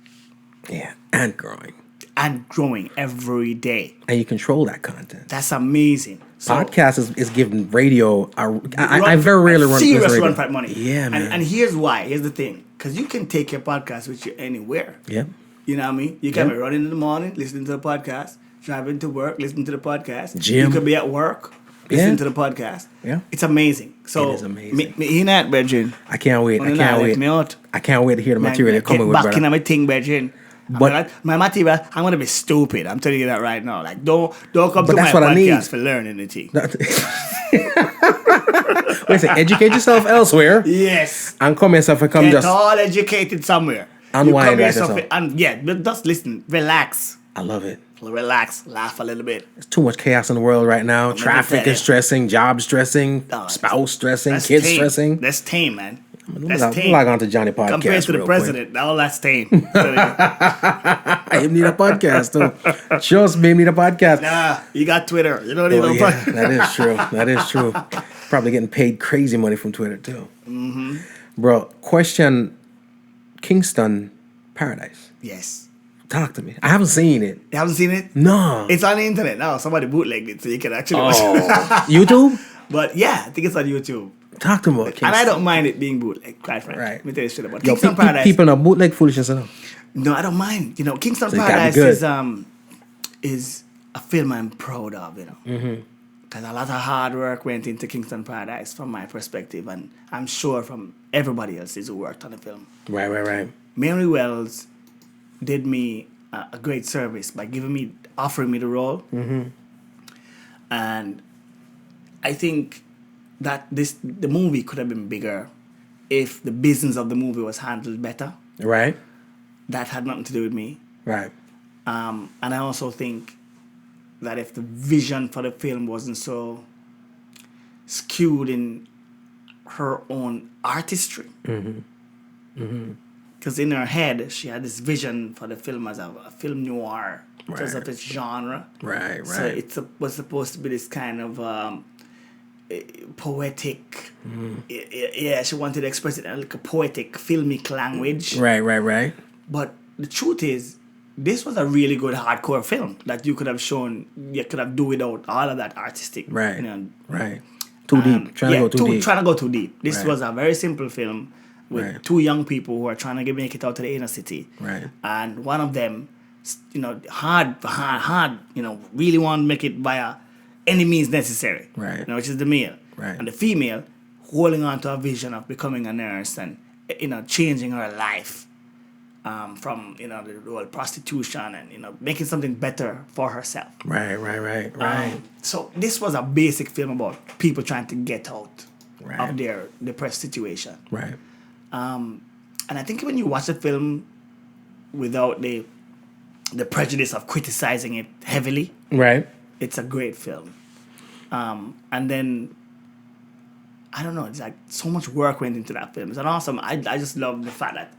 Yeah, and growing. And growing every day. And you control that content. That's amazing. So, Podcast is giving radio. I very rarely run serious radio. run for money. Yeah, man. And here's why. Here's the thing. Because you can take your podcast with you anywhere. Yep. You know what I mean? You can Yep. be running in the morning, listening to the podcast, driving to work, listening to the podcast. Gym. You could be at work, listening Yeah. to the podcast. Yeah. It's amazing. So, It is amazing. Me hear that, Bridget. I can't wait. Me out. I can't wait to hear the material Man, they're coming get with, back in brother. my thing, Bridget. But- My material, I'm gonna be stupid. I'm telling you that right now. Like, don't come But to my that's what I need. podcast for learning the thing. Wait a second. Educate yourself elsewhere. Yes. And come yourself and come Get just. all educated somewhere. Unwind You come right yourself yourself. and yeah, but just listen, relax, I love it. relax, laugh a little bit. There's too much chaos in the world right now. me Traffic tell you. is stressing, job stressing, No, spouse stressing, That's kids tame. stressing. That's tame, man. Let That's me tame. log on to Johnny Podcast. Compared to the real quick. president, all that's tame. I need a podcast too. Just me need a podcast. Nah, you got Twitter. You don't need Oh, no yeah, podcast. that is true. That is true. Probably getting paid crazy money from Twitter too. Mm-hmm. Bro, question: Kingston Paradise. Yes. Talk to me. I haven't seen it. You haven't seen it? No. It's on the internet now. Somebody bootlegged it, so you can actually watch Oh, it. YouTube. But yeah, I think it's on YouTube. Talk to me about Kingston. And I don't mind it being bootleg, quite frankly. Right. Let me tell you straight about Yo, Kingston Paradise. people know bootleg foolishness enough. No, I don't mind. You know, Kingston So it gotta be Paradise good. is a film I'm proud of, you know. Because a lot of hard work went into Kingston Paradise from my perspective, and I'm sure from everybody else's who worked on the film. Right. Mary Wells did me a great service by offering me the role. And I think that the movie could have been bigger if the business of the movie was handled better. Right. That had nothing to do with me. Right. And I also think that if the vision for the film wasn't so skewed in her own artistry, because in her head she had this vision for the film as a film noir because of its genre. Right. So it was supposed to be this kind of poetic. Yeah, she wanted to express it in like a poetic, filmic language. Right. But the truth is, this was a really good hardcore film that you could have shown. You could have do without all of that artistic. Right. You know, Right. Too deep. Trying to go too deep. Trying to go too deep. This Right. was a very simple film with Right. two young people who are trying to make it out to the inner city. Right. And one of them, hard, really want to make it via any means necessary. Right. Which is the male. Right. And the female holding on to a vision of becoming a nurse and, changing her life. From the whole prostitution and making something better for herself. Right. So this was a basic film about people trying to get out Right. of their depressed situation. Right. And I think when you watch the film without the prejudice of criticizing it heavily, Right. it's a great film. And then I don't know, it's like so much work went into that film. It's an awesome. I just love the fact that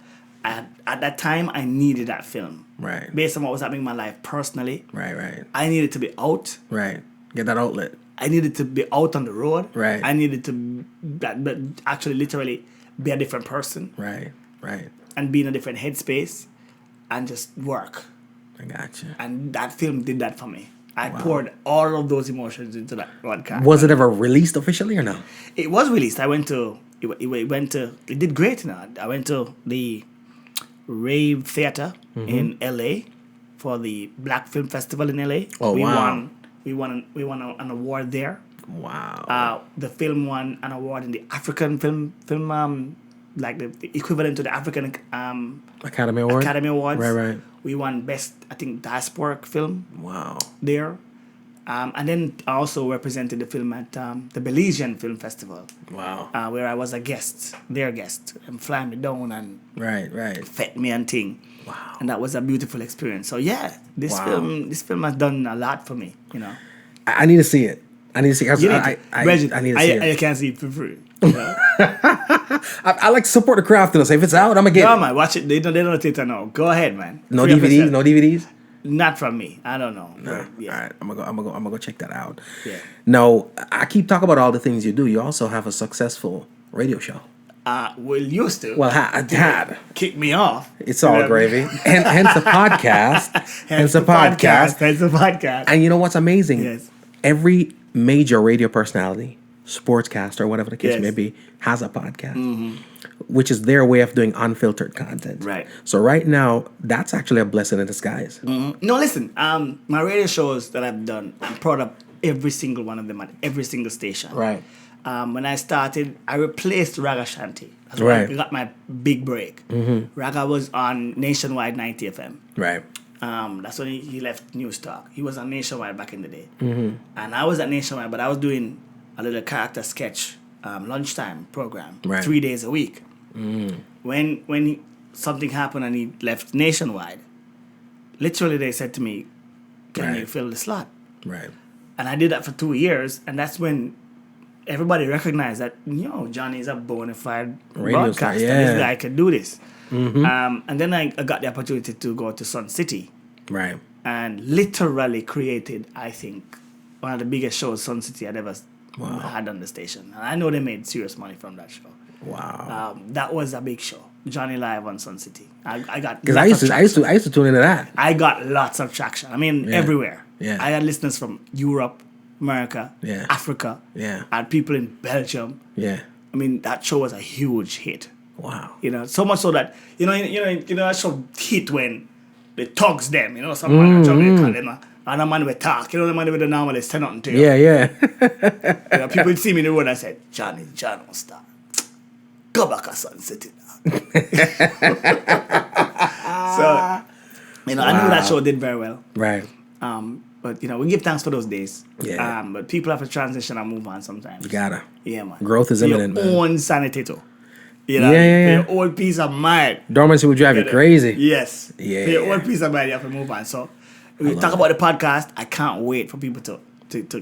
at that time, I needed that film. Right. Based on what was happening in my life personally. Right. I needed to be out. Right. Get that outlet. I needed to be out on the road. Right. I needed to actually literally be a different person. Right. And be in a different headspace and just work. I got you. And that film did that for me. I poured all of those emotions into that one character. Was it ever released officially or no? It was released. I went to. It did great. I went to the Rave Theater in LA for the Black Film Festival in LA. Oh, wow. We won an award there. Wow. The film won an award in the African film like the equivalent to the African Academy Award? Academy Awards. Right. We won best, I think, diasporic film. Wow. There. And then I also represented the film at the Belizean Film Festival. Wow. Where I was their guest, and flying me down and Right. fed me and thing. Wow. And that was a beautiful experience. So yeah, this film has done a lot for me. You know. I need to see it. I need to see it. You need I Reggie, need to see it. I can't see it for free. You know? I like to support the craft. So if it's out, I'm going to get No it. man, watch it. They don't take it now. Go ahead, man. No Free of DVDs? yourself. No DVDs? Not from me. I don't know. No. Yeah. All right. I'm gonna go check that out. Yeah. No, I keep talking about all the things you do. You also have a successful radio show. Well, used to. Well, I had. Kick me off. It's all gravy. And hence the podcast. Hence the podcast. And you know what's amazing? Yes. Every major radio personality, sportscaster, whatever the case Yes. may be, has a podcast, which is their way of doing unfiltered content. Right. So right now, that's actually a blessing in disguise. No, listen. My radio shows that I've done, I'm proud of every single one of them at every single station. Right. When I started, I replaced Raga Shanti. That's Right. when I got my big break. Raga was on Nationwide 90 FM. Right. That's when he left News Talk. He was on Nationwide back in the day. And I was at Nationwide, but I was doing a little character sketch lunchtime program 3 days a week. When something happened and he left Nationwide, literally they said to me, can you fill the slot? Right. And I did that for 2 years, and that's when everybody recognized that, Johnny's a bona fide broadcaster. This guy can do this. And then I got the opportunity to go to Sun City. Right. And literally created, I think, one of the biggest shows Sun City had ever had on the station. And I know they made serious money from that show. Wow. That was a big show. Johnny Live on Sun City. I got Because I used to tune into that. I got lots of traction. I mean, everywhere. Yeah. I had listeners from Europe, America, Africa. Yeah. I had people in Belgium. Yeah. I mean, that show was a huge hit. Wow. So much so that that show hit when the thugs them, some man in Jamaica, them, and a man would talk, the man with the normal is 10 nothing to you. Yeah. People would see me in the road and said, John, don't stop. Go back to Sun City now. So, I knew that show did very well. Right. But we give thanks for those days. Yeah. But people have to transition and move on sometimes. You gotta. Yeah, man. Growth is imminent, your man. own sanity too. Yeah. For your own peace of mind. Dormancy would drive you crazy. Yes. Yeah. For your own peace of mind, you have to move on. So we talk about the podcast. I can't wait for people to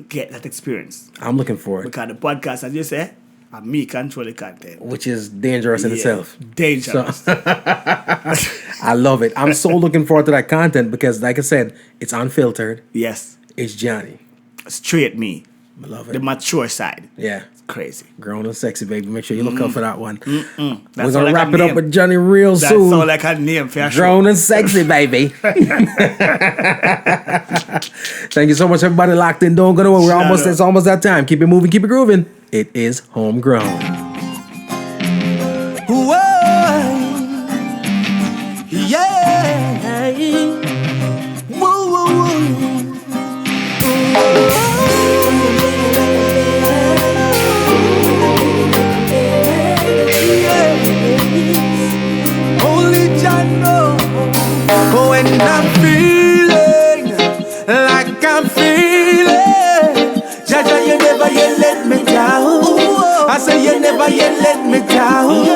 get that experience. I'm looking forward. Because the podcast, as you say, and me control the content. Which is dangerous in itself. Dangerous. So, I love it. I'm so looking forward to that content because, like I said, it's unfiltered. Yes. It's Johnny. Straight me. I love it. The mature side. Yeah. It's crazy. Grown and sexy, baby. Make sure you look out for that one. That's We're all going to like wrap a it up name. with Johnny real That's soon. all like a name for your show. Grown and sexy, baby. Thank you so much, everybody locked in. Don't go nowhere. It's almost that time. Keep it moving, keep it grooving. It is Homegrown. Whoa, yeah. Whoa, whoa, whoa. Only Jah know when I'm feeling like I'm feeling. Jah, you never yet let me down. I say you never yet let me down.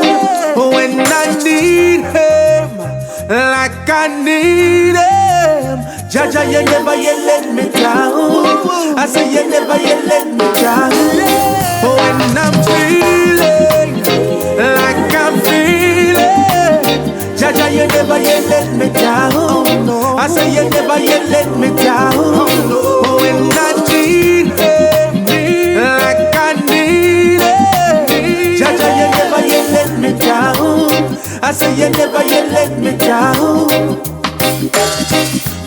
When I need Him, like I need Him. Jah, you never yet let me down. I say you never yet let me down. When I'm feeling like I'm feeling, Jah, Jaja, you never yet let me down. Oh, no. I say you never yet let me down. Oh, no. When I need it, like I need it. Jaja, you never yet let me down. I say you never yet let me down.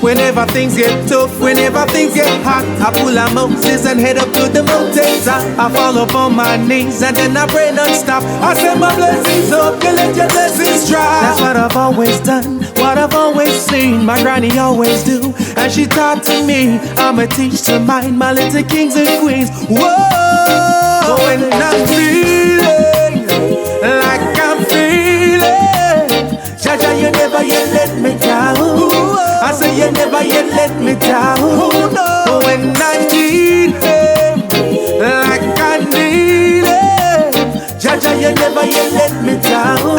Whenever things get tough, whenever things get hot, I pull a Moses and head up to the mountains. I fall up on my knees and then I pray non-stop. I send my blessings up, you let your blessings drop. That's what I've always done, what I've always seen. My granny always do, and she taught to me. I'ma teach to mine, my little kings and queens. Whoa, when I'm feeling like I'm feeling, Jaja, you never yet let me down. I say you never yet let me down. Oh no. When I need him, like I need him. Jaja, you never yet let me down.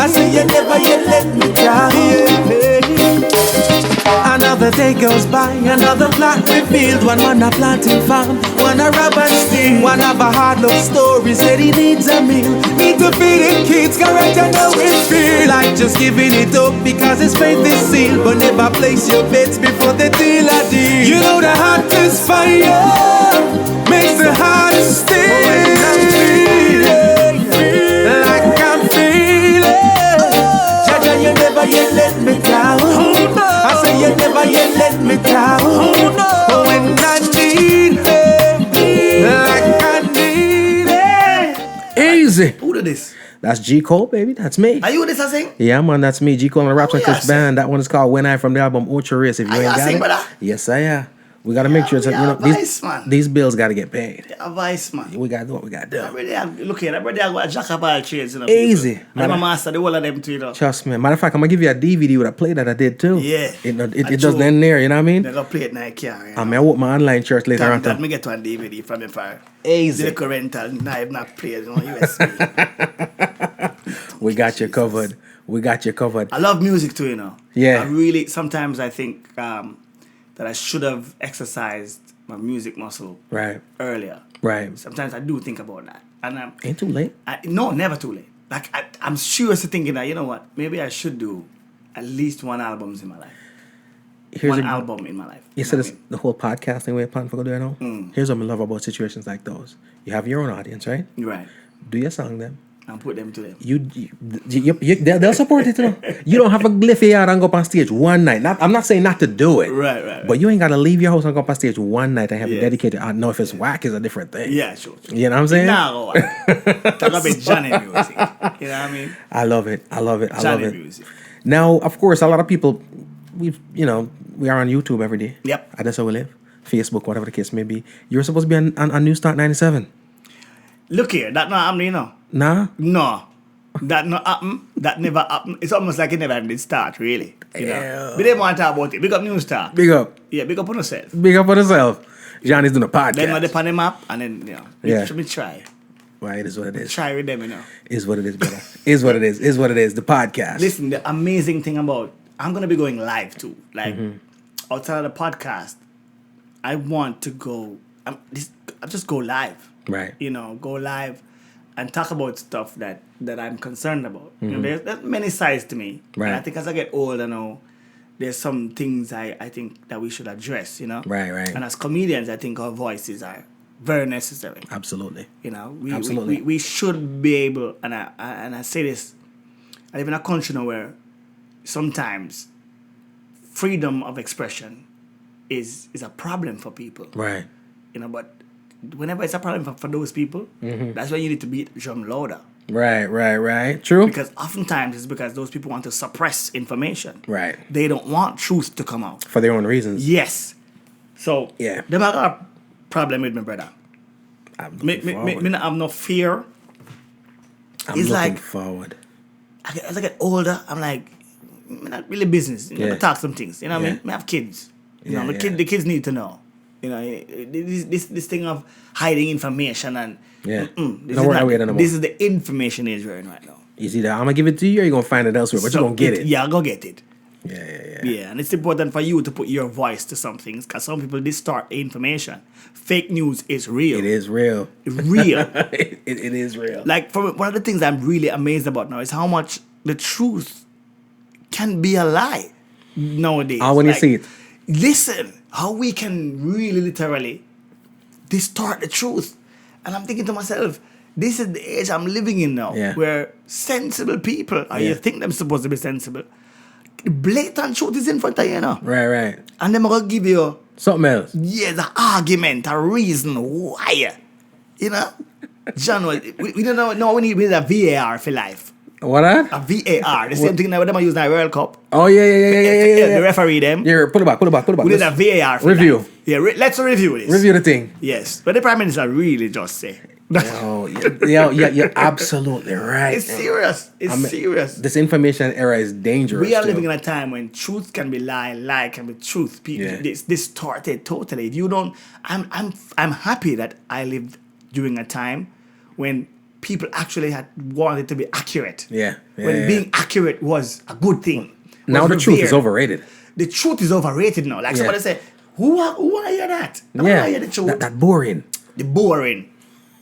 I say you never yet let me down. Another day goes by, another plot revealed. One man a planting farm, one a rob and steal. One have a hard love story, said he needs a meal. Need to feed him kids, correct, I know it feel like just giving it up because his faith is sealed. But never place your bets before the deal a deal. You know the hottest fire makes the hardest steel. When I'm feeling like I'm feeling, Jaja, you never yet let me down. I say you never yet let me down. Oh no. When I need him, like I need him. Easy. Who did this? That's G. Cole, baby. That's me. Are you this, I sing? Yeah, man, that's me. G. Cole and the Raps and yeah, Kush Band. That one is called When I from the album Ultra Race. If you Are ain't you got sing, it. brother? Yes, I am. We got to make sure it's, Yeah, vice, man. these bills got to get paid. A vice, man. We got to do what we got to do. Look here, I got a jack of all trades, you know. Easy. People. I'm a master, the whole of them too, you know. Trust me. Matter of fact, I'm going to give you a DVD with a play that I did too. Yeah. It doesn't end there, you know what I mean? They're going to play it in a car, you know. I mean, I want my online church later on. Let me get one DVD from the fire. Easy. The rental, now I've not played on USB. We got you covered. We got you covered. I love music too, you know. Yeah. Sometimes I think that I should have exercised my music muscle Right. earlier. Right. Sometimes I do think about that. And Ain't too late. no, never too late. Like I'm seriously thinking that, you know what, maybe I should do at least one album in my life. Album in my life. You said it's the whole podcasting way plan for go there now? Here's what I love about situations like those. You have your own audience, right? Right. Do your song then. And put them to them. They'll support it, you know. You don't have a gliffy out and go up on stage one night. I'm not saying not to do it. Right. But you ain't got to leave your house and go up on stage one night and have it dedicated. I know if it's whack is a different thing. Yeah, sure. You know what I'm saying? Now, talk about Johnny music. You know what I mean? I love it. I love it. Johnny music. Now, of course, a lot of people, we are on YouTube every day. Yep. And that's how we live. Facebook, whatever the case may be. You're supposed to be on New Start 97. Look here, that not happening, you know. Nah? No. That not happen. That never happened. It's almost like it never even did start, really. You know? We didn't want to talk about it. Big up New Star. Big up. Yeah, big up on yourself. Big up on yourself. Johnny's doing a podcast. Then on the map, and then, you know, let me try. Well, it is what it is. Try with them, you know. Is what it is, brother. Is what it is. Is what it is. The podcast. Listen, the amazing thing about, I'm going to be going live too. Like, outside of the podcast, I want to go, I'll just go live. Right. You know, go live and talk about stuff that I'm concerned about. You know, there's many sides to me. Right. And I think as I get older now, there's some things I think that we should address, you know? Right. And as comedians, I think our voices are very necessary. Absolutely. You know, Absolutely. we should be able, and I say this, I live in a country now where sometimes freedom of expression is a problem for people. Right. You know, but whenever it's a problem for those people, that's when you need to beat the drum louder. Right. True. Because oftentimes it's because those people want to suppress information. Right. They don't want truth to come out. For their own reasons. Yes. So, Yeah. them I got a problem with me, brother. I'm Me looking forward. not have no fear. I'm it's looking like- forward. As I get older, I'm like, I'm not really business. You know, Yeah. I talk some things. You know what I Yeah. mean? I have kids. You Yeah, know, yeah. the kids need to know. You know, this thing of hiding information and Yeah. this, Don't is worry, not- I wait anymore. this is the information age we're in right now. It's either I'm gonna give it to you or you're gonna find it elsewhere, but you're gonna get it. Yeah, go get it. Yeah. Yeah, and it's important for you to put your voice to some things because some people distort information. Fake news is real. It is real. Real. it is real. Like, one of the things I'm really amazed about now is how much the truth can be a lie nowadays. When you see it. Listen, how we can really literally distort the truth. And I'm thinking to myself, this is the age I'm living in now, where sensible people, or you think them supposed to be sensible, blatant truth is in front of you now. Right. And then I'm going to give you something else. Yeah, the argument, a reason why. You know? John, we don't know. No, we need a VAR for life. What? A VAR. The same thing that them use in the World Cup. Oh, yeah. The referee them. Yeah, put it back. We need a VAR for review. life. Yeah, let's review this. Review the thing. Yes. But the Prime Minister really just say. Oh, yeah, you're absolutely right. It's serious. Serious. This information era is dangerous. We are living in a time when truth can be lie can be truth. People, This distorted totally. If you don't, I'm happy that I lived during a time when people actually had wanted to be accurate. When being accurate was a good thing. Now the truth is overrated. The truth is overrated now. Like somebody said, who are you that? I want to hear the truth. That boring. The boring.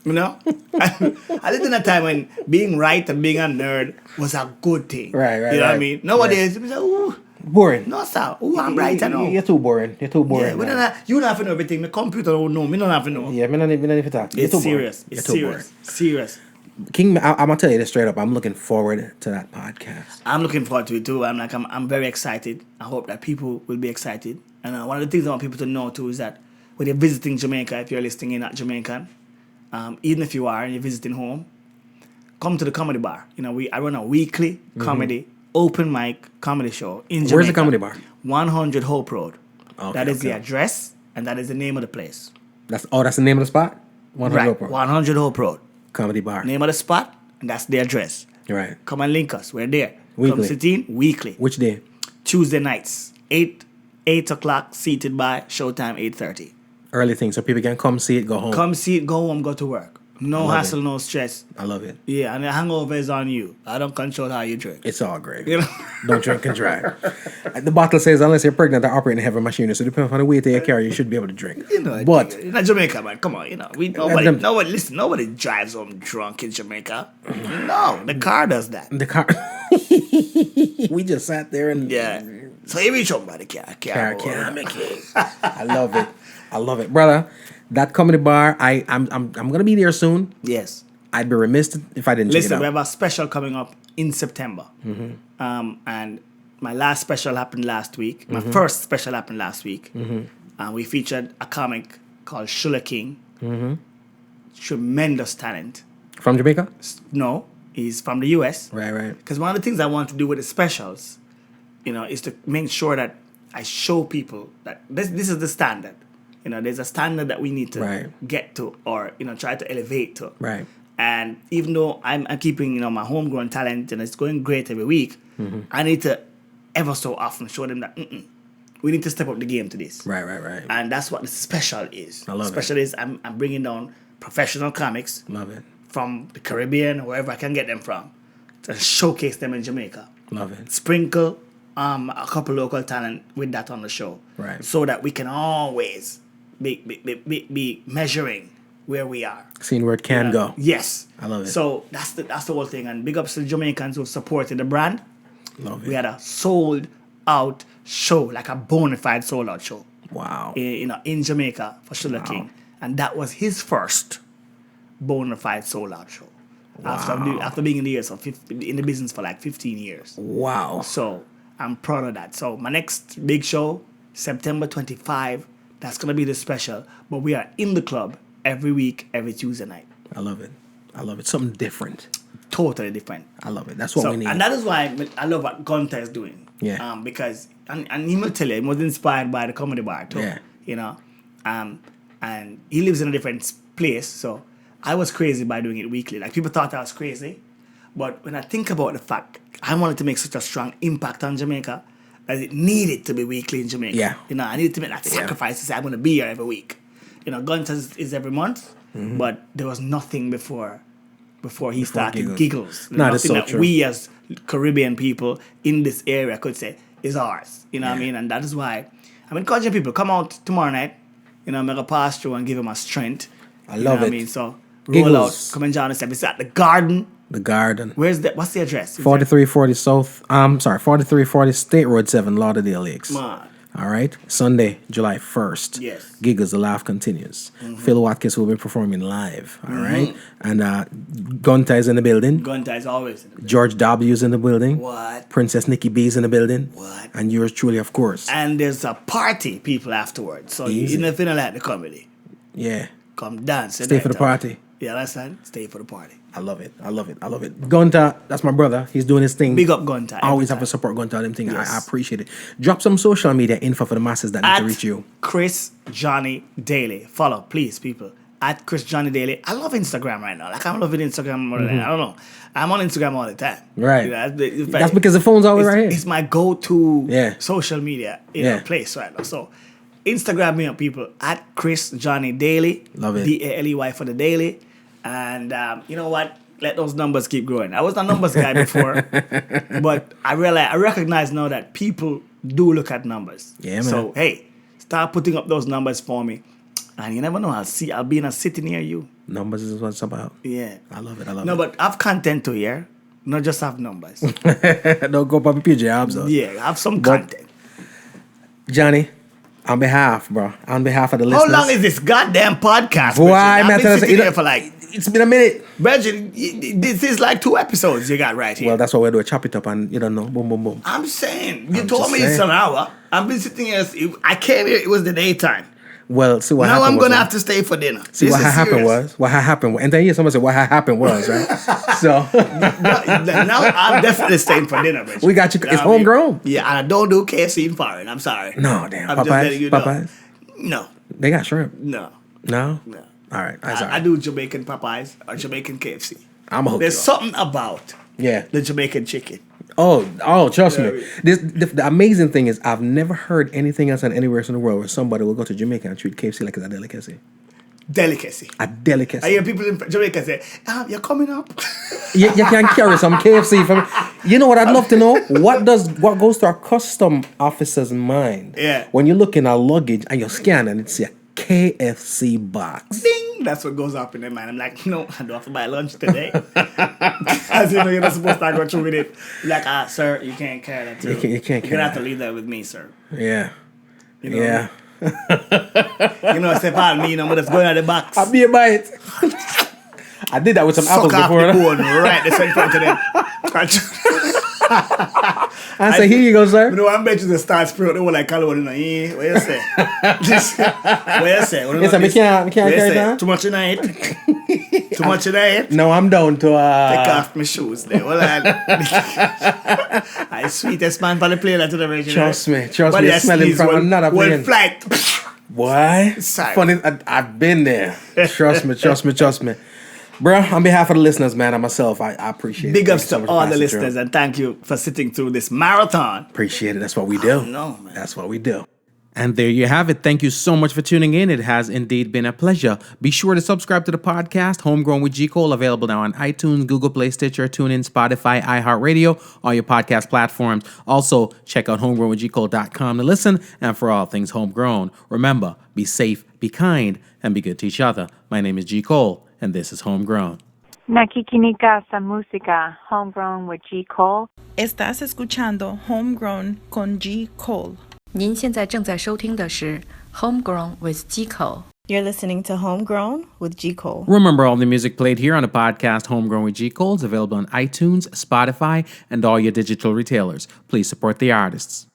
You know? I lived in a time when being right and being a nerd was a good thing. Right. You know what I mean? Nowadays, people say, ooh. Boring. No, sir. Ooh, I'm right, I know. You're too boring. Yeah, you don't have to know everything. My computer don't know. Me don't have to know. Yeah, me don't even talk. It's serious. It's serious. King, I'm gonna tell you this straight up. I'm looking forward to that podcast. I'm looking forward to it too. I'm very excited. I hope that people will be excited. And one of the things I want people to know too is that when you're visiting Jamaica, if you're listening in at Jamaican, even if you are and you're visiting home, come to the comedy bar. You know, I run a weekly comedy open mic comedy show in Jamaica. Where's the comedy bar? 100 Hope Road. Okay, that is the address, and that is the name of the place. That's the name of the spot? 100 Hope Road. 100 Hope Road. Comedy bar. Name of the spot, and that's the address. Right. Come and link us. We're there. Weekly. Come sit in weekly. Which day? Tuesday nights. 8 o'clock, seated by, showtime 8:30. Early thing, so people can come see it, go home. Come see it, go home, go to work. No hassle, no stress. I love it. Yeah, and the hangover is on you. I don't control how you drink. It's all great. You know? Don't drink and drive. The bottle says unless you're pregnant or operating a heavy machinery, so depending on the weight that you carry, you should be able to drink. You know, but in Jamaica, man, come on, you know, nobody drives home drunk in Jamaica. No, the car does that. The car. We just sat there and So you reach home by the car. I love it, brother. That comedy bar, I'm gonna be there soon. Yes. I'd be remiss if I didn't check it Listen, out. we have a special coming up in September. And my last special happened last week. My first special happened last week. We featured a comic called Shula King. Tremendous talent. From Jamaica? No, he's from the US. Right. Because one of the things I want to do with the specials, you know, is to make sure that I show people that this is the standard. You know, there's a standard that we need to get to, or, you know, try to elevate to. Right. And even though I'm keeping, you know, my homegrown talent and it's going great every week, I need to ever so often show them that we need to step up the game to this. Right. And that's what the special is. I love it. The special is I'm bringing down professional comics. Love it. From the Caribbean, wherever I can get them from, to showcase them in Jamaica. Love it. Sprinkle a couple local talent with that on the show. Right. So that we can always be measuring where we are. Seeing where it can go. Yes. I love it. So that's the whole thing. And big ups to the Jamaicans who supported the brand. Love it. We had a sold out show, like a bona fide sold out show. Wow. In Jamaica for Shula King. And that was his first bona fide sold out show. Wow. After being in the business for like 15 years. Wow. So I'm proud of that. So my next big show, September 25, that's going to be the special. But we are in the club every week, every Tuesday night. I love it. Something different. Totally different. I love it. That's what we need. And that is why I love what Gunter is doing. Yeah. Because, and he will tell you, he was inspired by the comedy bar too. Yeah. You know. And he lives in a different place. So I was crazy by doing it weekly. Like, people thought I was crazy. But when I think about the fact, I wanted to make such a strong impact on Jamaica that it needed to be weekly in Jamaica. Yeah. You know, I needed to make that sacrifice to say I'm going to be here every week. You know, Gunter is every month, but there was nothing before he started Giggles. No, that's nothing so that true. we as Caribbean people in this area could say is ours. You know what I mean? And that is why I'm encouraging people, come out tomorrow night, you know, make a pass through and give them a strength. I love it. What I mean? So roll Giggles. out, come and join us. It's at the Garden The Garden. Where's that? What's the address? 4340 4340 State Road 7, Lauderdale Lakes. Man. All right. Sunday, July 1st. Yes. Gig as the laugh continues. Phil Watkins will be performing live. All right. And Gunta is in the building. Gunta is always in the building. George W. is in the building. What? Princess Nikki B is in the building. What? And yours truly, of course. And there's a party, people, afterwards. So Easy. even if you don't like the comedy, Yeah. come dance. Stay for the party. Yeah, that's right. Stay for the party. I love it. I love it. I love it. Gunta, that's my brother. He's doing his thing. Big up Gunta. I always have to support Gunta them thing. Yes. I appreciate it. Drop some social media info for the masses that need At to reach you. Chris Johnny Daly. Follow, please, people. At Chris Johnny Daly. I love Instagram right now. Like, I'm loving Instagram more than I don't know. I'm on Instagram all the time. Right. You know, That's because the phone's always right here. It's my go-to Yeah. social media Yeah. place right now. So, Instagram me up, people. At Chris Johnny Daly. Love it. DALEY for the daily. And you know what? Let those numbers keep growing. I was a numbers guy before, but I recognize now that people do look at numbers. Yeah, man. So hey, start putting up those numbers for me, and you never know. I'll be in a city near you. Numbers is what it's about. Yeah, I love it. I love no, it. but have content to hear, not just have numbers. Don't go up on PJ Abs though. Yeah, have some But- content. Johnny, on behalf of the How listeners. long is this goddamn podcast? Boy, Bridget? man, I've been sitting here for like, it's been a minute. Bridget, this is like 2 episodes you got right here. Well, that's why we do. Chop it up and you don't know. Boom, boom, boom. I'm saying, you I'm told just me it's saying. an hour. I've been sitting here. I came here. It was the daytime. Well, see what Now happened. I'm gonna was, have to stay for dinner. See This what is happened serious. was. What happened. And then someone said what happened was right. So Now I'm definitely staying for dinner, Bridget. we got you. It's Know what I mean? homegrown. Yeah, and I don't do KFC in foreign. I'm sorry. No, damn. I'm just letting you know. Popeyes. No, They got shrimp. no, No. no. All right. I'm sorry. I do Jamaican Popeyes or Jamaican KFC. I'm a hook There's you up. something about Yeah. the Jamaican chicken. Oh, trust Yeah, me. The amazing thing is I've never heard anything else anywhere else in the world where somebody will go to Jamaica and treat KFC like it's a delicacy. Delicacy. A delicacy. I hear people in Jamaica say, you're coming up. You can carry some KFC from. You know what I'd love to know? What goes to our custom officer's mind? Yeah. When you look in our luggage and you scan and it's a KFC box. Ding! That's what goes up in their mind. I'm like, no, I don't have to buy lunch today. As you know, you're not supposed to go through with it. Like, sir, you can't carry that through. You can't You're carry gonna have to that. leave that with me, sir. Yeah. You know? Yeah. You know, say, pardon me, but it's going out of the box. I'll be a bite. I did that with some apples Suck off before. the bone right this in front of them. I say, here you go, sir. You know, I'm betting the start spirit. They were like, "Hello, what you say? What you say? What you say? What you Yes, sir, me can't what you carry say? that. Too much in it. Too much in it. No, I'm down to Take off my shoes there. Well, I sweetest man for the plane to the region. Trust me, you're smelling from another one plane. flight. Why? Sorry. Funny, I've been there. Trust me. Bruh, on behalf of the listeners, man, and myself, I appreciate it. Big Thank ups you so to much for all the passing listeners through. and thank you for sitting through this marathon. Appreciate it. That's what we do. know, man. That's what we do. And there you have it. Thank you so much for tuning in. It has indeed been a pleasure. Be sure to subscribe to the podcast, Homegrown with G. Cole, available now on iTunes, Google Play, Stitcher, TuneIn, Spotify, iHeartRadio, all your podcast platforms. Also, check out homegrownwithgcole.com to listen. And for all things homegrown, remember, be safe, be kind, and be good to each other. My name is G. Cole, and this is Homegrown. Nakikinika sa música, Homegrown with G. Cole. Estás escuchando Homegrown con G. Cole. 您现在正在收听的是 Homegrown with G. Cole. You're listening to Homegrown with G. Cole. Remember, all the music played here on the podcast Homegrown with G. Cole is available on iTunes, Spotify, and all your digital retailers. Please support the artists.